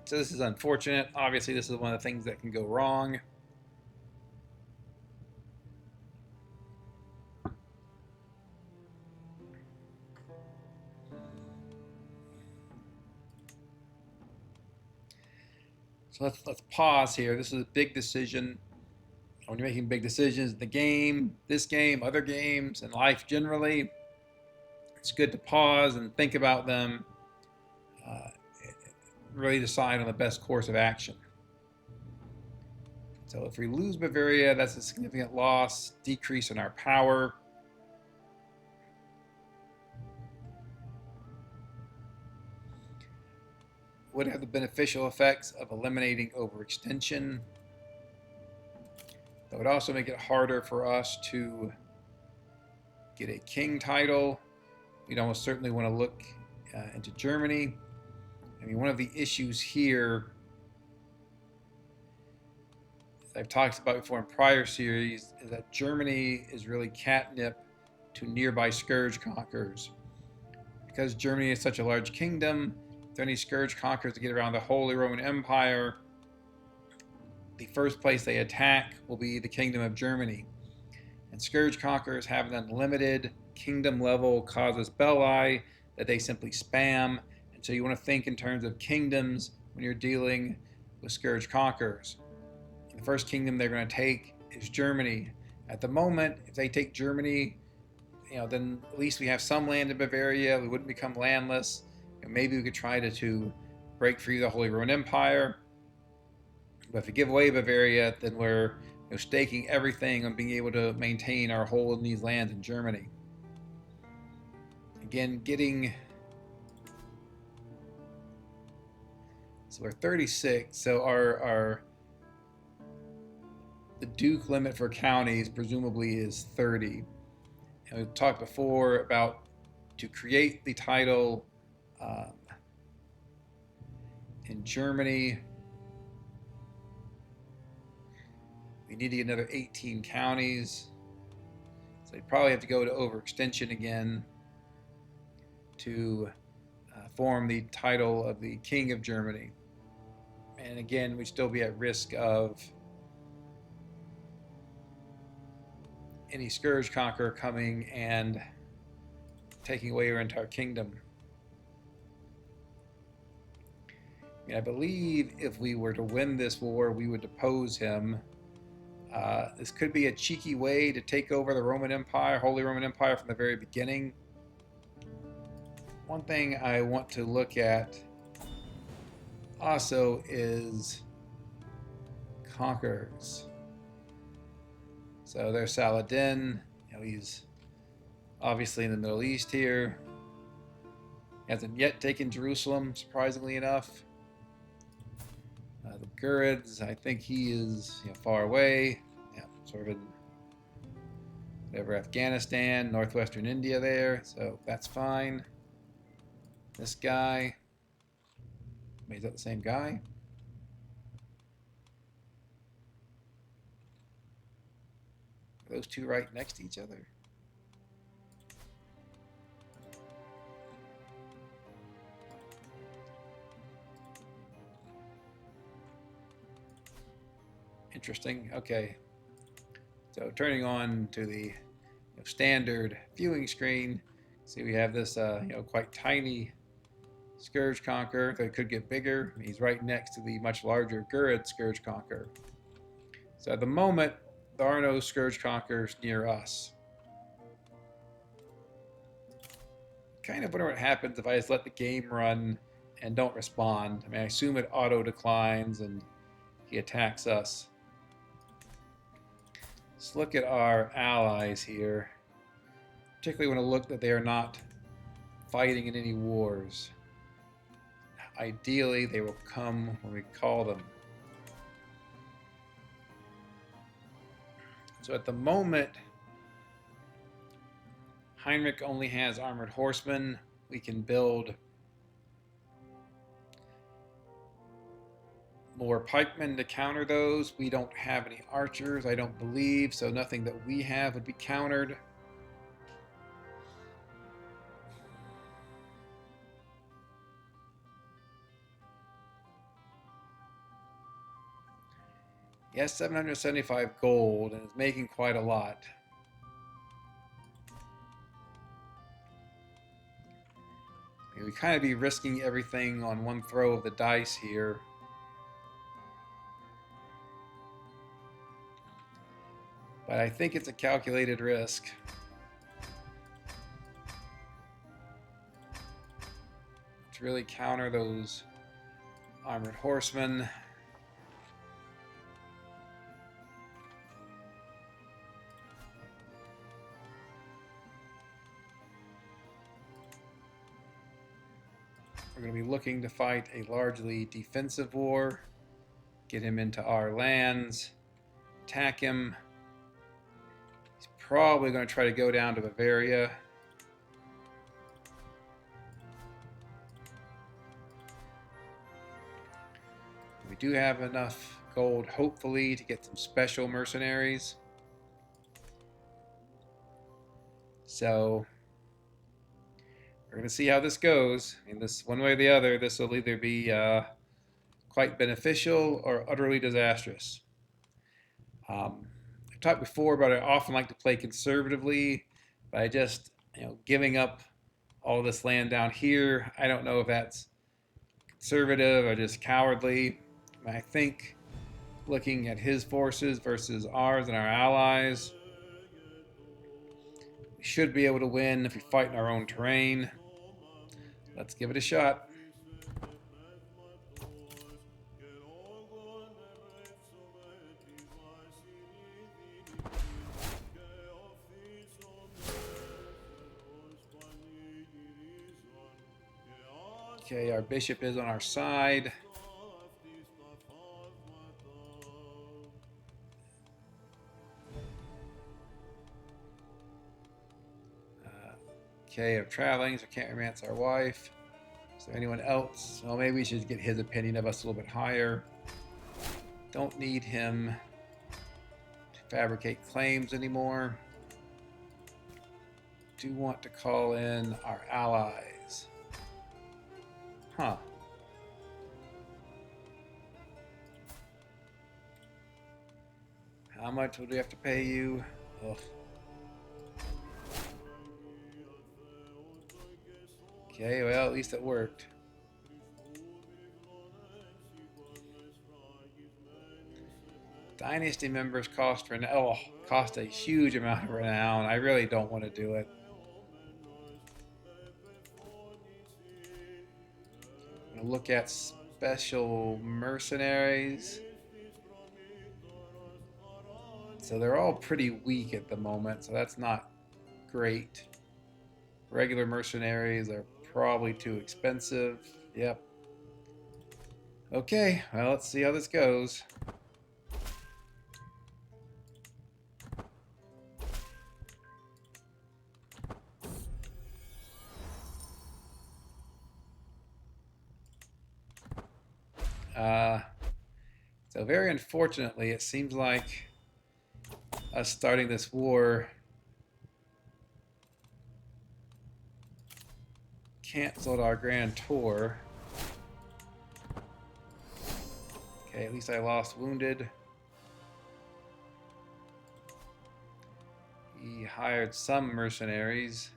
So this is unfortunate. Obviously, this is one of the things that can go wrong. So let's pause here. This is a big decision. When you're making big decisions in the game, this game, other games, and life generally, it's good to pause and think about them. Really decide on the best course of action. So if we lose Bavaria, that's a significant loss, decrease in our power. Would have the beneficial effects of eliminating overextension. That would also make it harder for us to get a king title. We'd almost certainly want to look into Germany. I mean, one of the issues here, as I've talked about before in prior series, is that Germany is really catnip to nearby scourge conquerors. Because Germany is such a large kingdom, if there are any scourge conquerors that get around the Holy Roman Empire, the first place they attack will be the Kingdom of Germany. And scourge conquerors have an unlimited kingdom level casus belli that they simply spam. And so you want to think in terms of kingdoms when you're dealing with scourge conquerors. And the first kingdom they're going to take is Germany. At the moment, if they take Germany, then at least we have some land in Bavaria. We wouldn't become landless. Maybe we could try to break free of the Holy Roman Empire. But if we give away Bavaria, then we're staking everything on being able to maintain our hold in these lands in Germany. Again, so we're 36. So the Duke limit for counties presumably is 30. And we've talked before about to create the title in Germany, we need to get another 18 counties. So you probably have to go to overextension again to form the title of the King of Germany. And again, we'd still be at risk of any scourge conqueror coming and taking away our entire kingdom. I believe if we were to win this war, we would depose him. This could be a cheeky way to take over the Roman Empire, Holy Roman Empire, from the very beginning. One thing I want to look at also is conquerors. So there's Saladin. He's obviously in the Middle East here. Hasn't yet taken Jerusalem, surprisingly enough. The Gurids, I think he is far away, sort of in whatever, Afghanistan, northwestern India there, so that's fine. This guy, is that the same guy? Are those two right next to each other? Interesting. Okay. So turning on to the standard viewing screen, see we have this quite tiny scourge conqueror that could get bigger. He's right next to the much larger Gurid scourge conqueror. So at the moment, there are no scourge conquerors near us. Kind of wonder what happens if I just let the game run and don't respond. I mean, I assume it auto declines and he attacks us. Let's look at our allies here. Particularly want to look that they are not fighting in any wars. Ideally, they will come when we call them. So at the moment, Heinrich only has armored horsemen. We can build more pikemen to counter those. We don't have any archers, I don't believe, so nothing that we have would be countered. He has 775 gold and is making quite a lot. We kind of be risking everything on one throw of the dice here. But I think it's a calculated risk. To really counter those armored horsemen. We're going to be looking to fight a largely defensive war, get him into our lands, attack him. He's probably going to try to go down to Bavaria. We do have enough gold, hopefully, to get some special mercenaries. So we're going to see how this goes. I mean, this one way or the other, this will either be quite beneficial or utterly disastrous. I've talked before about I often like to play conservatively, but I just, giving up all this land down here, I don't know if that's conservative or just cowardly. I think looking at his forces versus ours and our allies, we should be able to win if we fight in our own terrain. Let's give it a shot. Okay, our bishop is on our side. Okay, I'm traveling, so I can't romance our wife. Is there anyone else? Well, maybe we should get his opinion of us a little bit higher. Don't need him to fabricate claims anymore. Do want to call in our allies. Huh. How much would we have to pay you? Ugh. Okay, well, at least it worked. Dynasty members cost cost a huge amount of renown. I really don't want to do it. I'm going to look at special mercenaries. So they're all pretty weak at the moment, so that's not great. Regular mercenaries are probably too expensive. Yep. Okay, well, let's see how this goes. So very unfortunately, it seems like us starting this war canceled our grand tour. Okay, at least I lost wounded. He hired some mercenaries.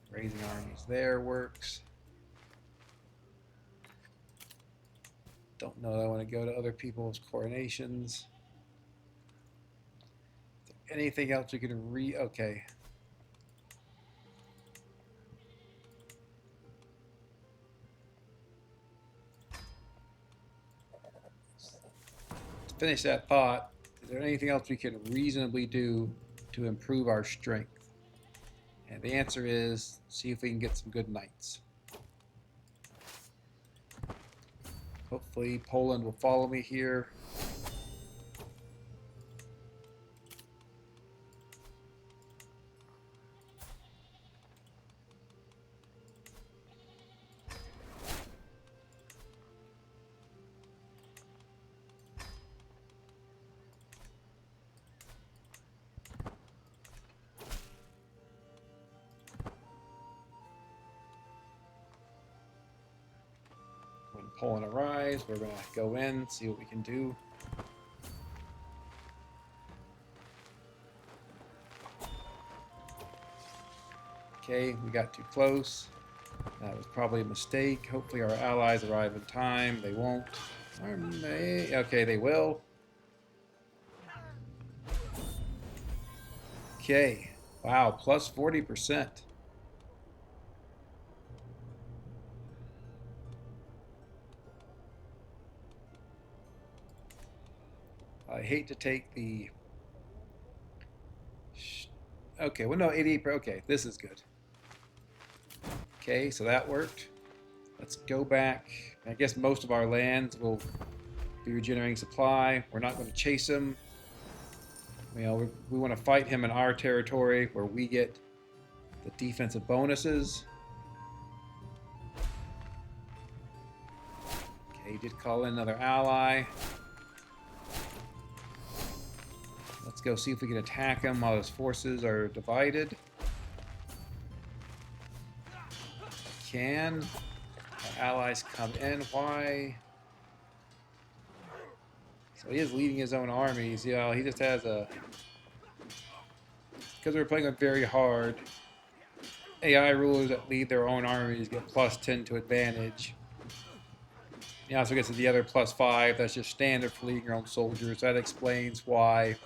Raising armies there works. Don't know that I want to go to other people's coronations. Anything else we can okay. To finish that thought, is there anything else we can reasonably do to improve our strength? And the answer is, see if we can get some good knights. Hopefully Poland will follow me here. When Poland arrives, we're going to go in, see what we can do. Okay, we got too close. That was probably a mistake. Hopefully our allies arrive in time. They won't. Okay, they will. Okay. Wow, plus 40%. I hate to take the... Okay, well, no, 88. Okay, this is good. Okay, so that worked. Let's go back. I guess most of our lands will be regenerating supply. We're not going to chase him. You know, we want to fight him in our territory where we get the defensive bonuses. Okay, he did call in another ally. Let's go see if we can attack him while his forces are divided. Can. Our allies come in. Why? So he is leading his own armies. Yeah, he just has a... Because we're playing it very hard, AI rulers that lead their own armies get plus 10 to advantage. He also gets the other plus 5. That's just standard for leading your own soldiers. That explains why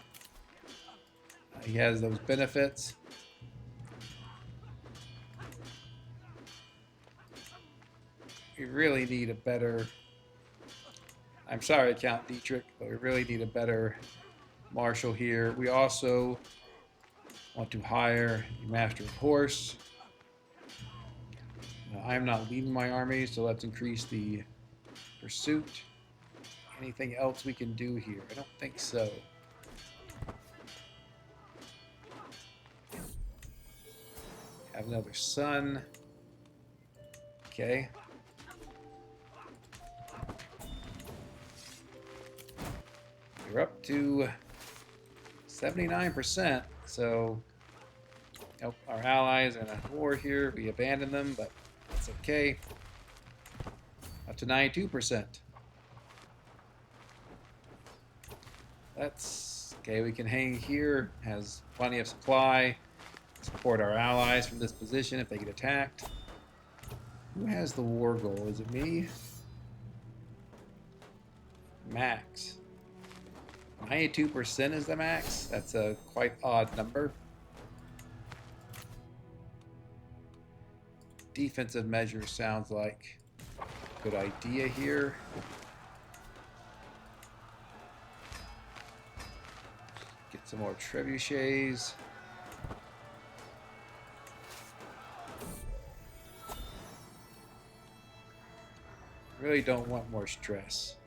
he has those benefits. We really need a better... I'm sorry, Count Dietrich, but we really need a better marshal here. We also want to hire a master of horse. I'm not leading my army, so let's increase the pursuit. Anything else we can do here? I don't think so. Have another son. Okay. We're up to 79%, so nope, our allies are in a war here. We abandoned them, but it's okay. Up to 92%. That's okay. We can hang here. Has plenty of supply. Support our allies from this position if they get attacked. Who has the war goal? Is it me? Max. 92% is the max. That's a quite odd number. Defensive measure sounds like a good idea here. Get some more trebuchets. Really don't want more stress.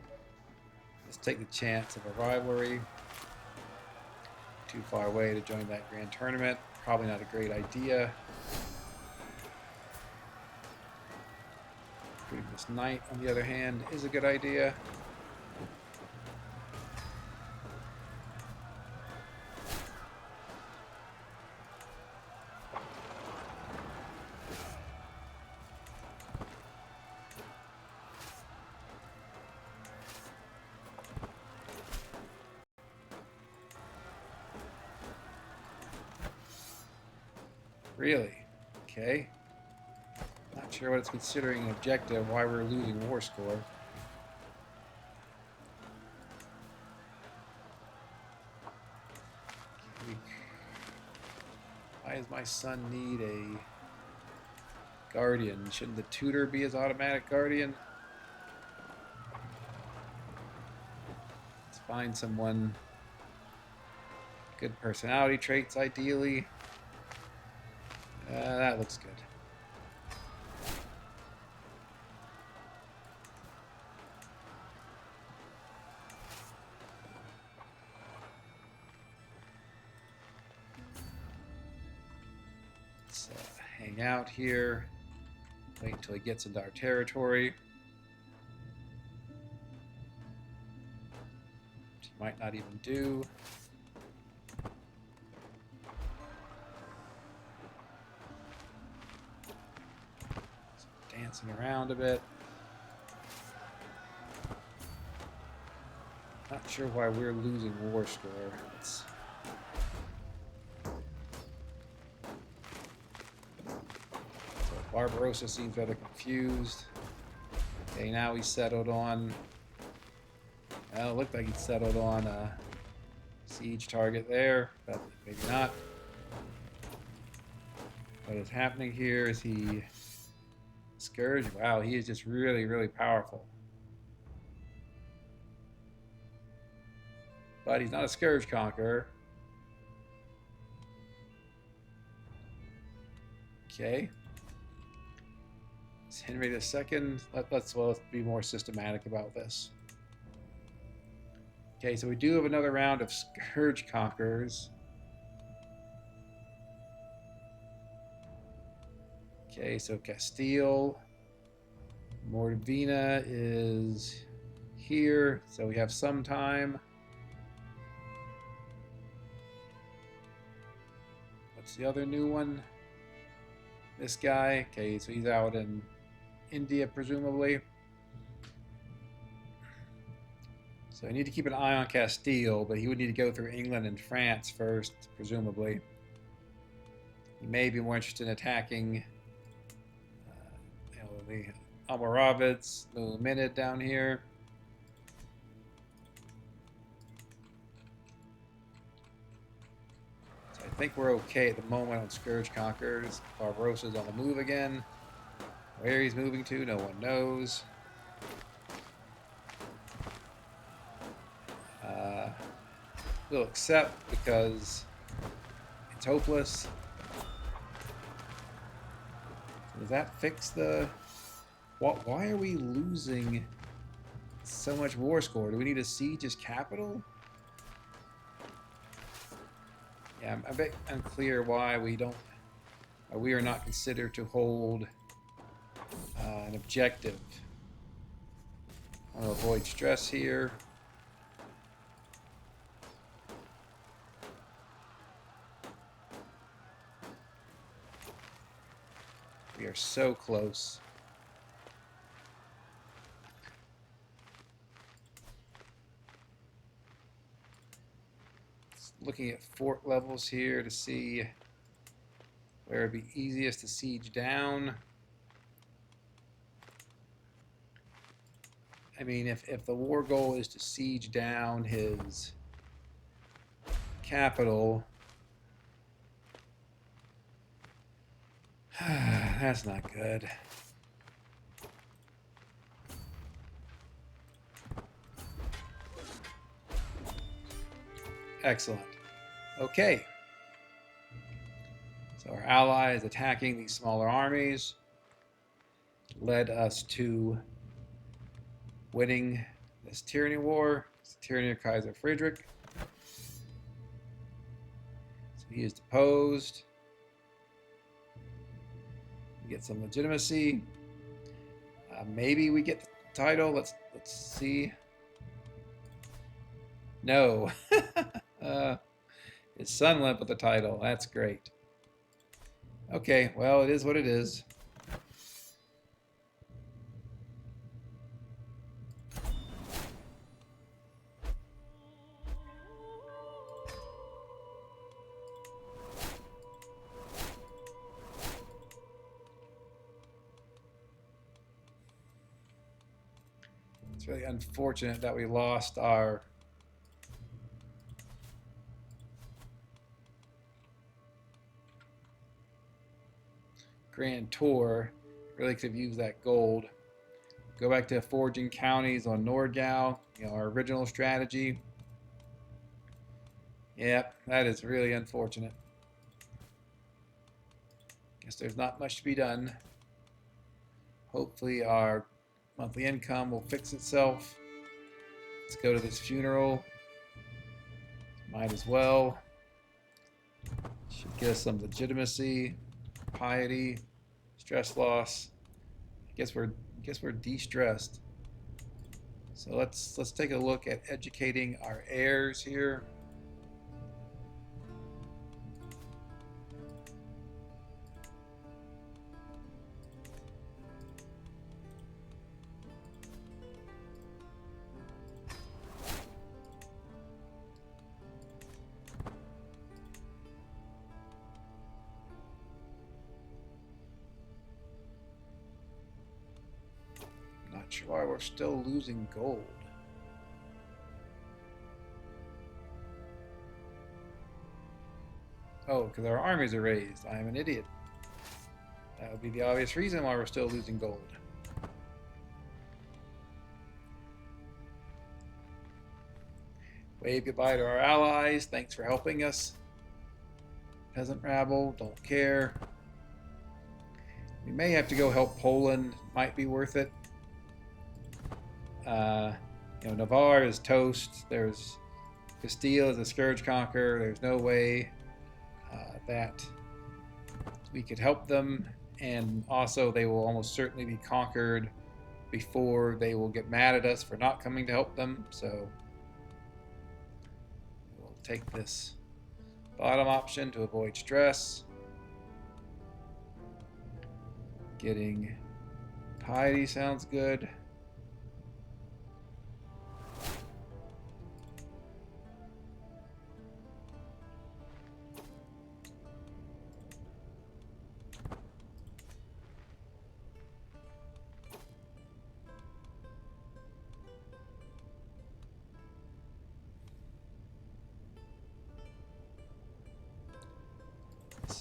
Let's take the chance of a rivalry. Too far away to join that grand tournament. Probably not a great idea. Putting this knight, on the other hand, is a good idea. Really? Okay. Not sure what it's considering an objective, why we're losing war score. my son need a guardian? Shouldn't the tutor be his automatic guardian? Let's find someone. Good personality traits, ideally. That looks good. Let's hang out here. Wait until he gets into our territory. Which he might not even do. Dancing around a bit. Not sure why we're losing war score. So Barbarossa seems rather confused. Okay, now he's settled on. Well, it looked like he settled on a siege target there, but maybe not. What is happening here? Is he Scourge? Wow, he is just really, really powerful. But he's not a Scourge conqueror. Okay. It's Henry II. Let's be more systematic about this. Okay, so we do have another round of Scourge conquerors. Okay, so Castile. Mordvina is here, so we have some time. What's the other new one? This guy. Okay, so he's out in India, presumably. So I need to keep an eye on Castile, but he would need to go through England and France first, presumably. He may be more interested in attacking the Almoravids, the Minid down here. So I think we're okay at the moment on Scourge Conquerors. Barbarossa's on the move again. Where he's moving to, no one knows. We'll accept because it's hopeless. So does that fix the... Why are we losing so much war score? Do we need to siege his capital? Yeah, I'm a bit unclear why we are not considered to hold an objective. I want to avoid stress here. We are so close. Looking at fort levels here to see where it'd be easiest to siege down. I mean, if the war goal is to siege down his capital, that's not good. Excellent. Okay. So our ally is attacking these smaller armies. Led us to winning this tyranny war. It's the tyranny of Kaiser Friedrich. So he is deposed. We get some legitimacy. Maybe we get the title. Let's see. No. His son went with the title. That's great. Okay, well, it is what it is. It's really unfortunate that we lost our Grand Tour. Really could have used that gold. Go back to foraging counties on Nordgau, our original strategy. Yep, that is really unfortunate. Guess there's not much to be done. Hopefully our monthly income will fix itself. Let's go to this funeral. Might as well. Should get us some legitimacy, piety, stress loss. I guess we're de-stressed. So let's take a look at educating our heirs here. Not sure why we're still losing gold. Oh, because our armies are raised. I am an idiot. That would be the obvious reason why we're still losing gold. Wave goodbye to our allies. Thanks for helping us. Peasant rabble, don't care. We may have to go help Poland. Might be worth it. Navarre is toast. There's Castile is a scourge conqueror. There's no way that we could help them, and also they will almost certainly be conquered before they will get mad at us for not coming to help them. So we'll take this bottom option to avoid stress. Getting piety sounds good.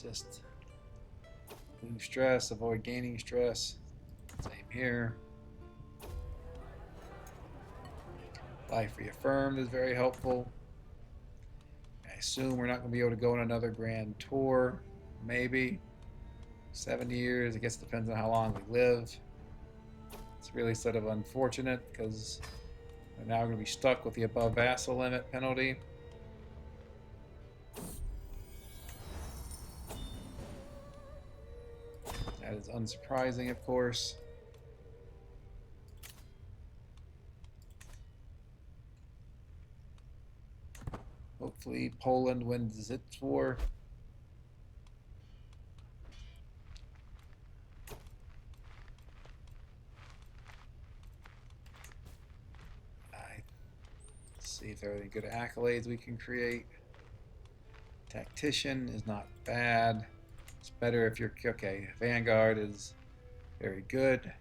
Just lose stress, avoid gaining stress. Same here. Life reaffirmed is very helpful. I assume we're not going to be able to go on another grand tour. Maybe 7 years. I guess it depends on how long we live. It's really sort of unfortunate because we're now going to be stuck with the above vassal limit penalty. That is unsurprising, of course. Hopefully Poland wins its war. Let's see if there are any good accolades we can create. Tactician is not bad. It's better if you're okay. Vanguard is very good.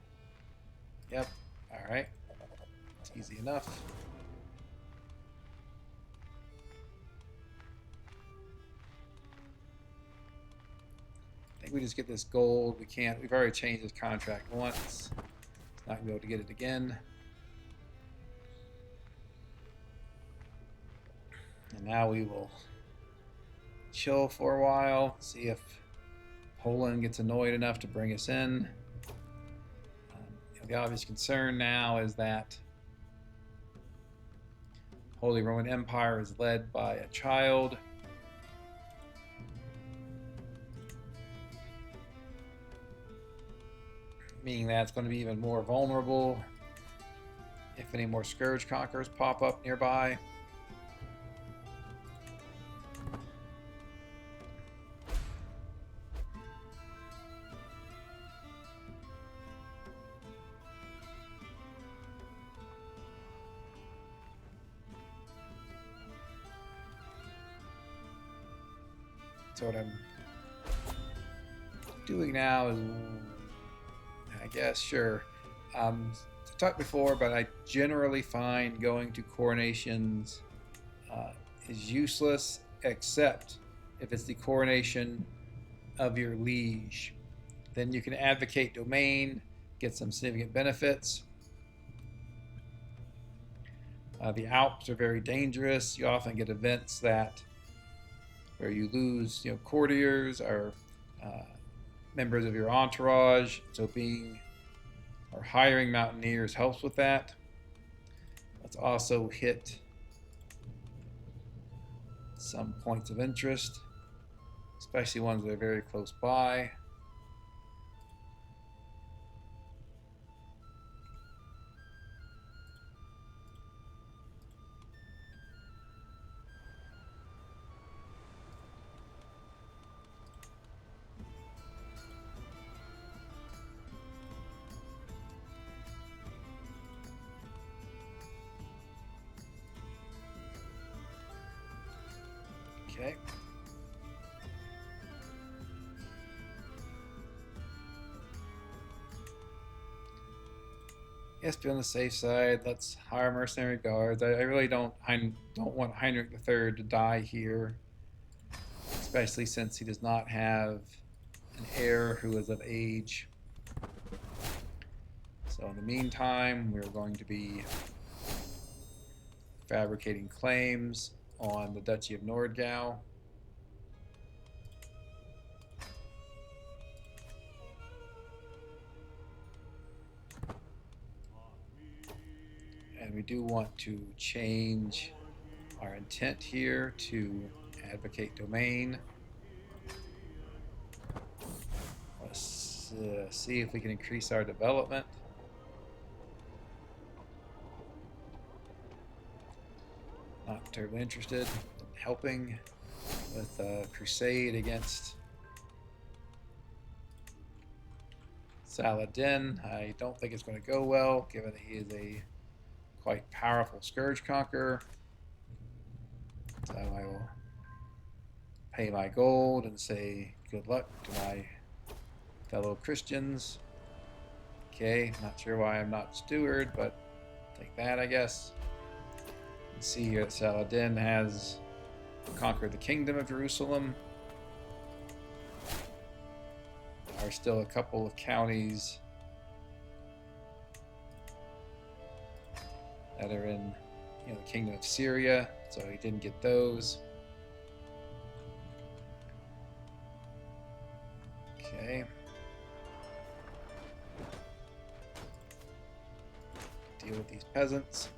Yep. All right. It's easy enough. I think we just get this gold. We can't. We've already changed this contract once. It's not gonna be able to get it again. And now we will chill for a while. See if Poland gets annoyed enough to bring us in. The obvious concern now is that Holy Roman Empire is led by a child. Meaning that it's going to be even more vulnerable if any more scourge conquerors pop up nearby. So what I'm doing now is, I guess, sure. I talked before, but I generally find going to coronations is useless, except if it's the coronation of your liege. Then you can advocate domain, get some significant benefits. The Alps are very dangerous. You often get events that where you lose, courtiers or members of your entourage. So being or hiring mountaineers helps with that. Let's also hit some points of interest, especially ones that are very close by. Okay. Yes, be on the safe side. Let's hire mercenary guards. I really don't want Heinrich III to die here, especially since he does not have an heir who is of age. So in the meantime, we're going to be fabricating claims on the Duchy of Nordgau. And we do want to change our intent here to advocate domain. Let's see if we can increase our development. Not terribly interested in helping with a crusade against Saladin. I don't think it's going to go well, given that he is a quite powerful scourge conqueror. So I will pay my gold and say good luck to my fellow Christians. Okay, not sure why I'm not steward, but take that, I guess. You can see here that Saladin has conquered the kingdom of Jerusalem. There are still a couple of counties that are in the kingdom of Syria, so he didn't get those. Okay. Deal with these peasants.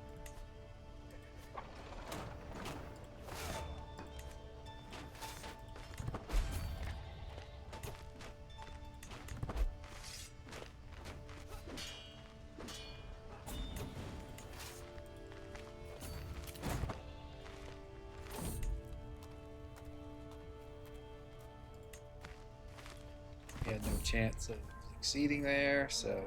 He had no chance of succeeding there, so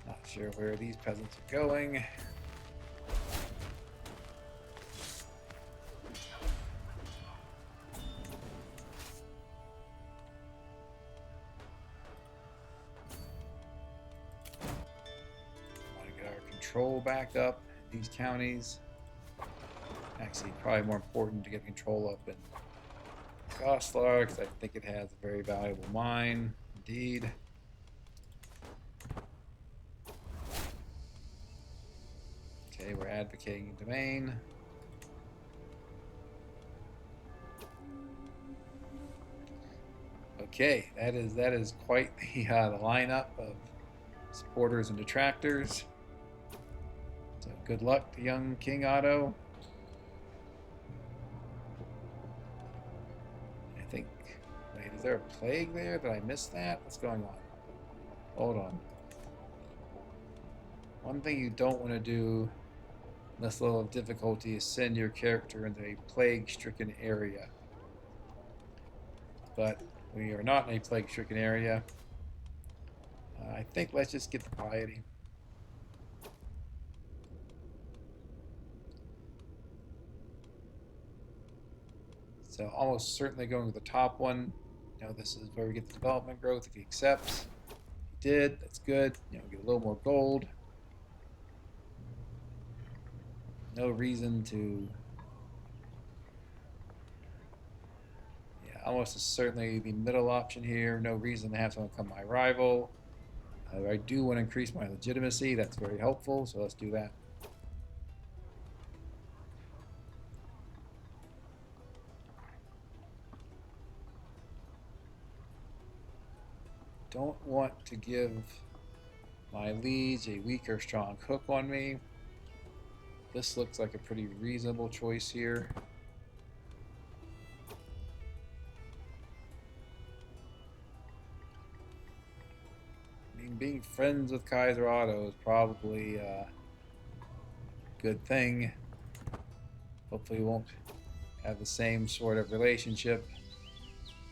not sure where these peasants are going. Want to get our control back up in these counties. Actually, probably more important to get control up in Goslar, because I think it has a very valuable mine, indeed. Okay, we're advocating domain. Okay, that is quite the lineup of supporters and detractors. So good luck to young King Otto. Wait, is there a plague there? Did I miss that? What's going on? Hold on. One thing you don't want to do in this level of difficulty is send your character into a plague-stricken area. But we are not in a plague-stricken area. I think let's just get the piety. So almost certainly going with the top one. This is where we get the development growth if he accepts. He did, that's good. Get a little more gold. No reason to Almost certainly the middle option here. No reason to have someone become my rival. I do want to increase my legitimacy. That's very helpful, so let's do that. Don't want to give my liege a weak or strong hook on me. This looks like a pretty reasonable choice here. I mean, being friends with Kaiser Otto is probably a good thing. Hopefully we won't have the same sort of relationship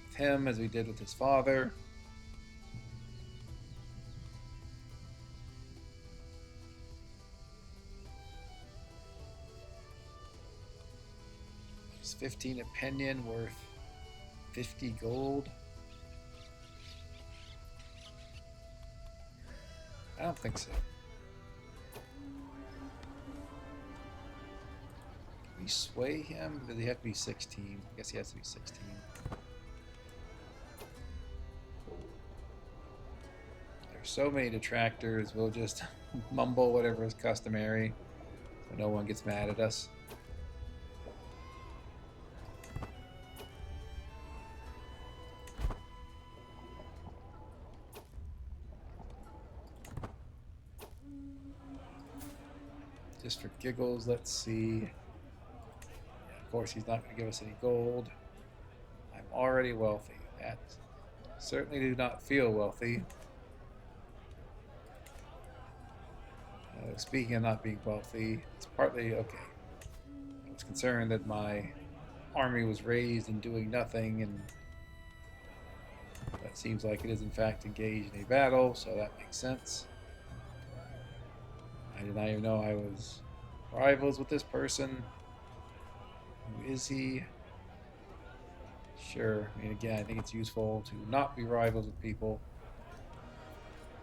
with him as we did with his father. Is 15 opinion worth 50 gold? I don't think so. Can we sway him? Does he have to be 16? I guess he has to be 16. There's so many detractors, we'll just mumble whatever is customary so no one gets mad at us. Just for giggles, let's see. Yeah, of course, he's not going to give us any gold. I'm already wealthy. That certainly do not feel wealthy. Speaking of not being wealthy, it's partly okay. I was concerned that my army was raised and doing nothing, and that seems like it is in fact engaged in a battle, so that makes sense. I did not even know I was rivals with this person. Who is he? Sure. I mean, again, I think it's useful to not be rivals with people.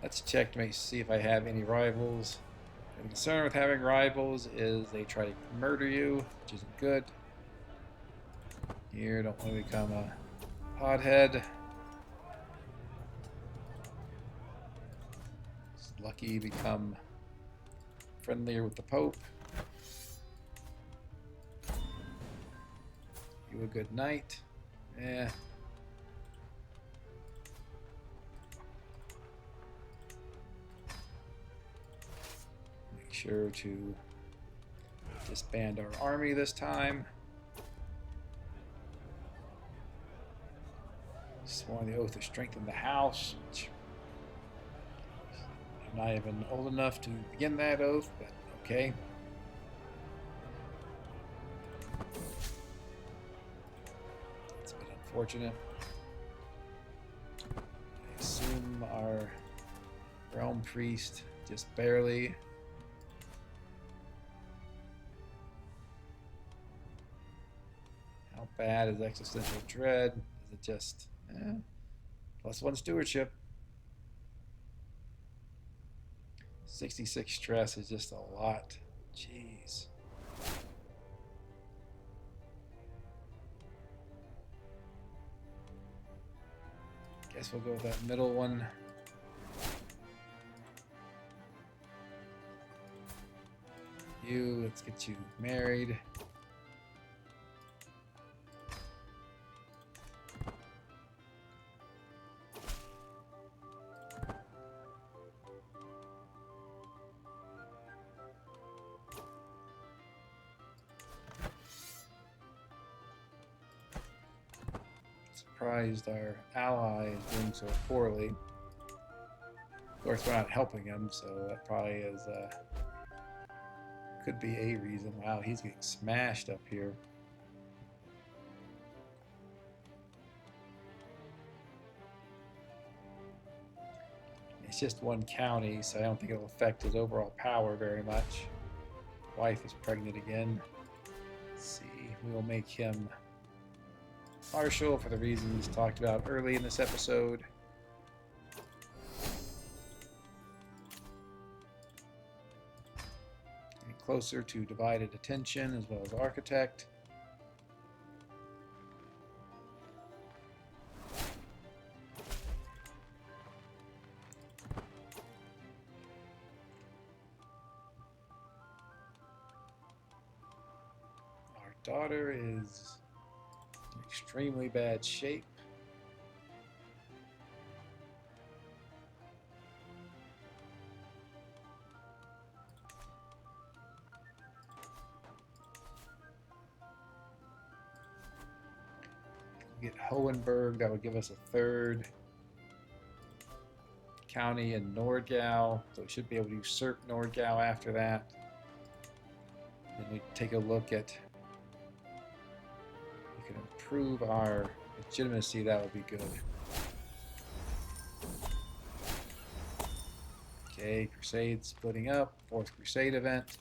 Let's check to see if I have any rivals. The concern with having rivals is they try to murder you, which isn't good. Here, don't want to become a pothead. It's lucky you become friendlier with the Pope. You a good knight? Eh. Make sure to disband our army this time. Sworn the oath to strengthen the house, which I'm not even old enough to begin that oath, but okay. It's a bit unfortunate. I assume our realm priest just barely. How bad is existential dread? Is it just +1 stewardship? 66 stress is just a lot. Jeez. Guess we'll go with that middle one. You, let's get you married. Surprised our ally is doing so poorly. Of course, we're not helping him, so that probably is could be a reason. Wow, he's getting smashed up here. It's just one county, so I don't think it'll affect his overall power very much. Wife is pregnant again. Let's see, we will make him partial for the reasons talked about early in this episode. Getting closer to divided attention as well as architect. daughter is in extremely bad shape. Get Hohenberg, that would give us a third county in Nordgau, so we should be able to usurp Nordgau after that. Then we take a look at, we can improve our legitimacy, that would be good. Okay, Crusade splitting up, 4th Crusade event.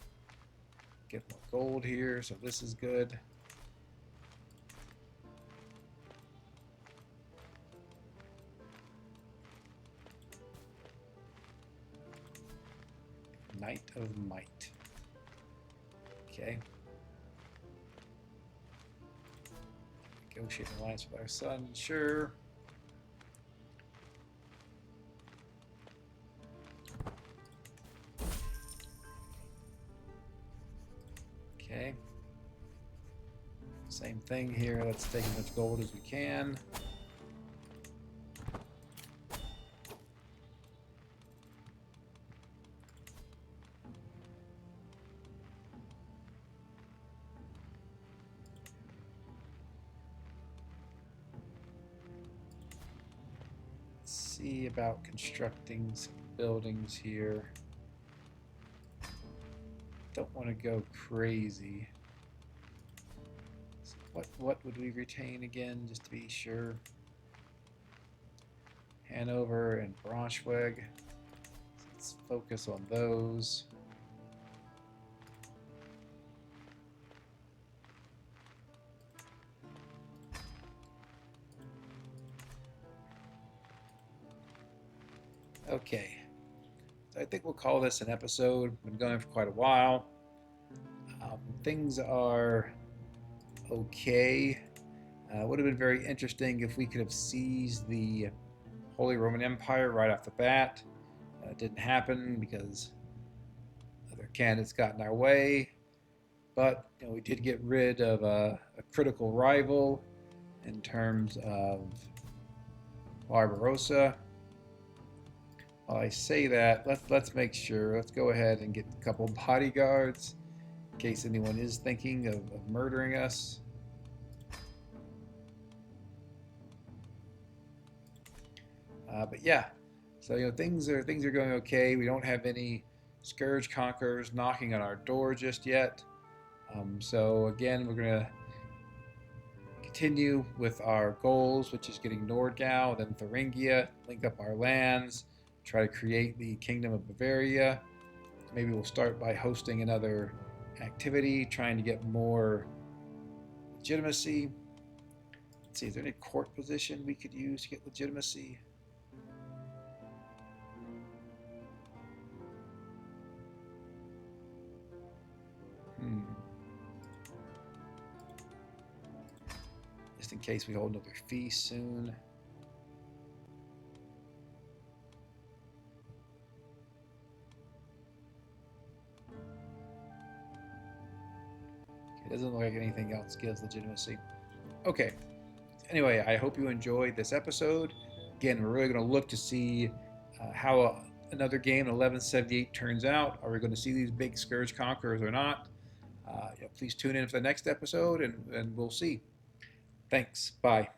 Get more gold here, so this is good. Knight of Might. Okay. Negotiate an alliance with our son, sure. Okay. Same thing here. Let's take as much gold as we can. See about constructing some buildings here. Don't want to go crazy. So what would we retain again, just to be sure? Hanover and Braunschweig. Let's focus on those. Okay, so I think we'll call this an episode. Been going for quite a while. Things are okay. Would have been very interesting if we could have seized the Holy Roman Empire right off the bat. It didn't happen because other candidates got in our way. But we did get rid of a critical rival in terms of Barbarossa. While I say that, let's make sure. Let's go ahead and get a couple bodyguards in case anyone is thinking of murdering us. But yeah, so things are going okay. We don't have any scourge conquerors knocking on our door just yet. So again, we're gonna continue with our goals, which is getting Nordgau, then Thuringia, link up our lands, try to create the Kingdom of Bavaria. Maybe we'll start by hosting another activity, trying to get more legitimacy. Let's see, is there any court position we could use to get legitimacy? Just in case we hold another feast soon. It doesn't look like anything else gives legitimacy. Okay. Anyway, I hope you enjoyed this episode. Again, we're really going to look to see how another game in 1178 turns out. Are we going to see these big Scourge Conquerors or not? Please tune in for the next episode, and we'll see. Thanks. Bye.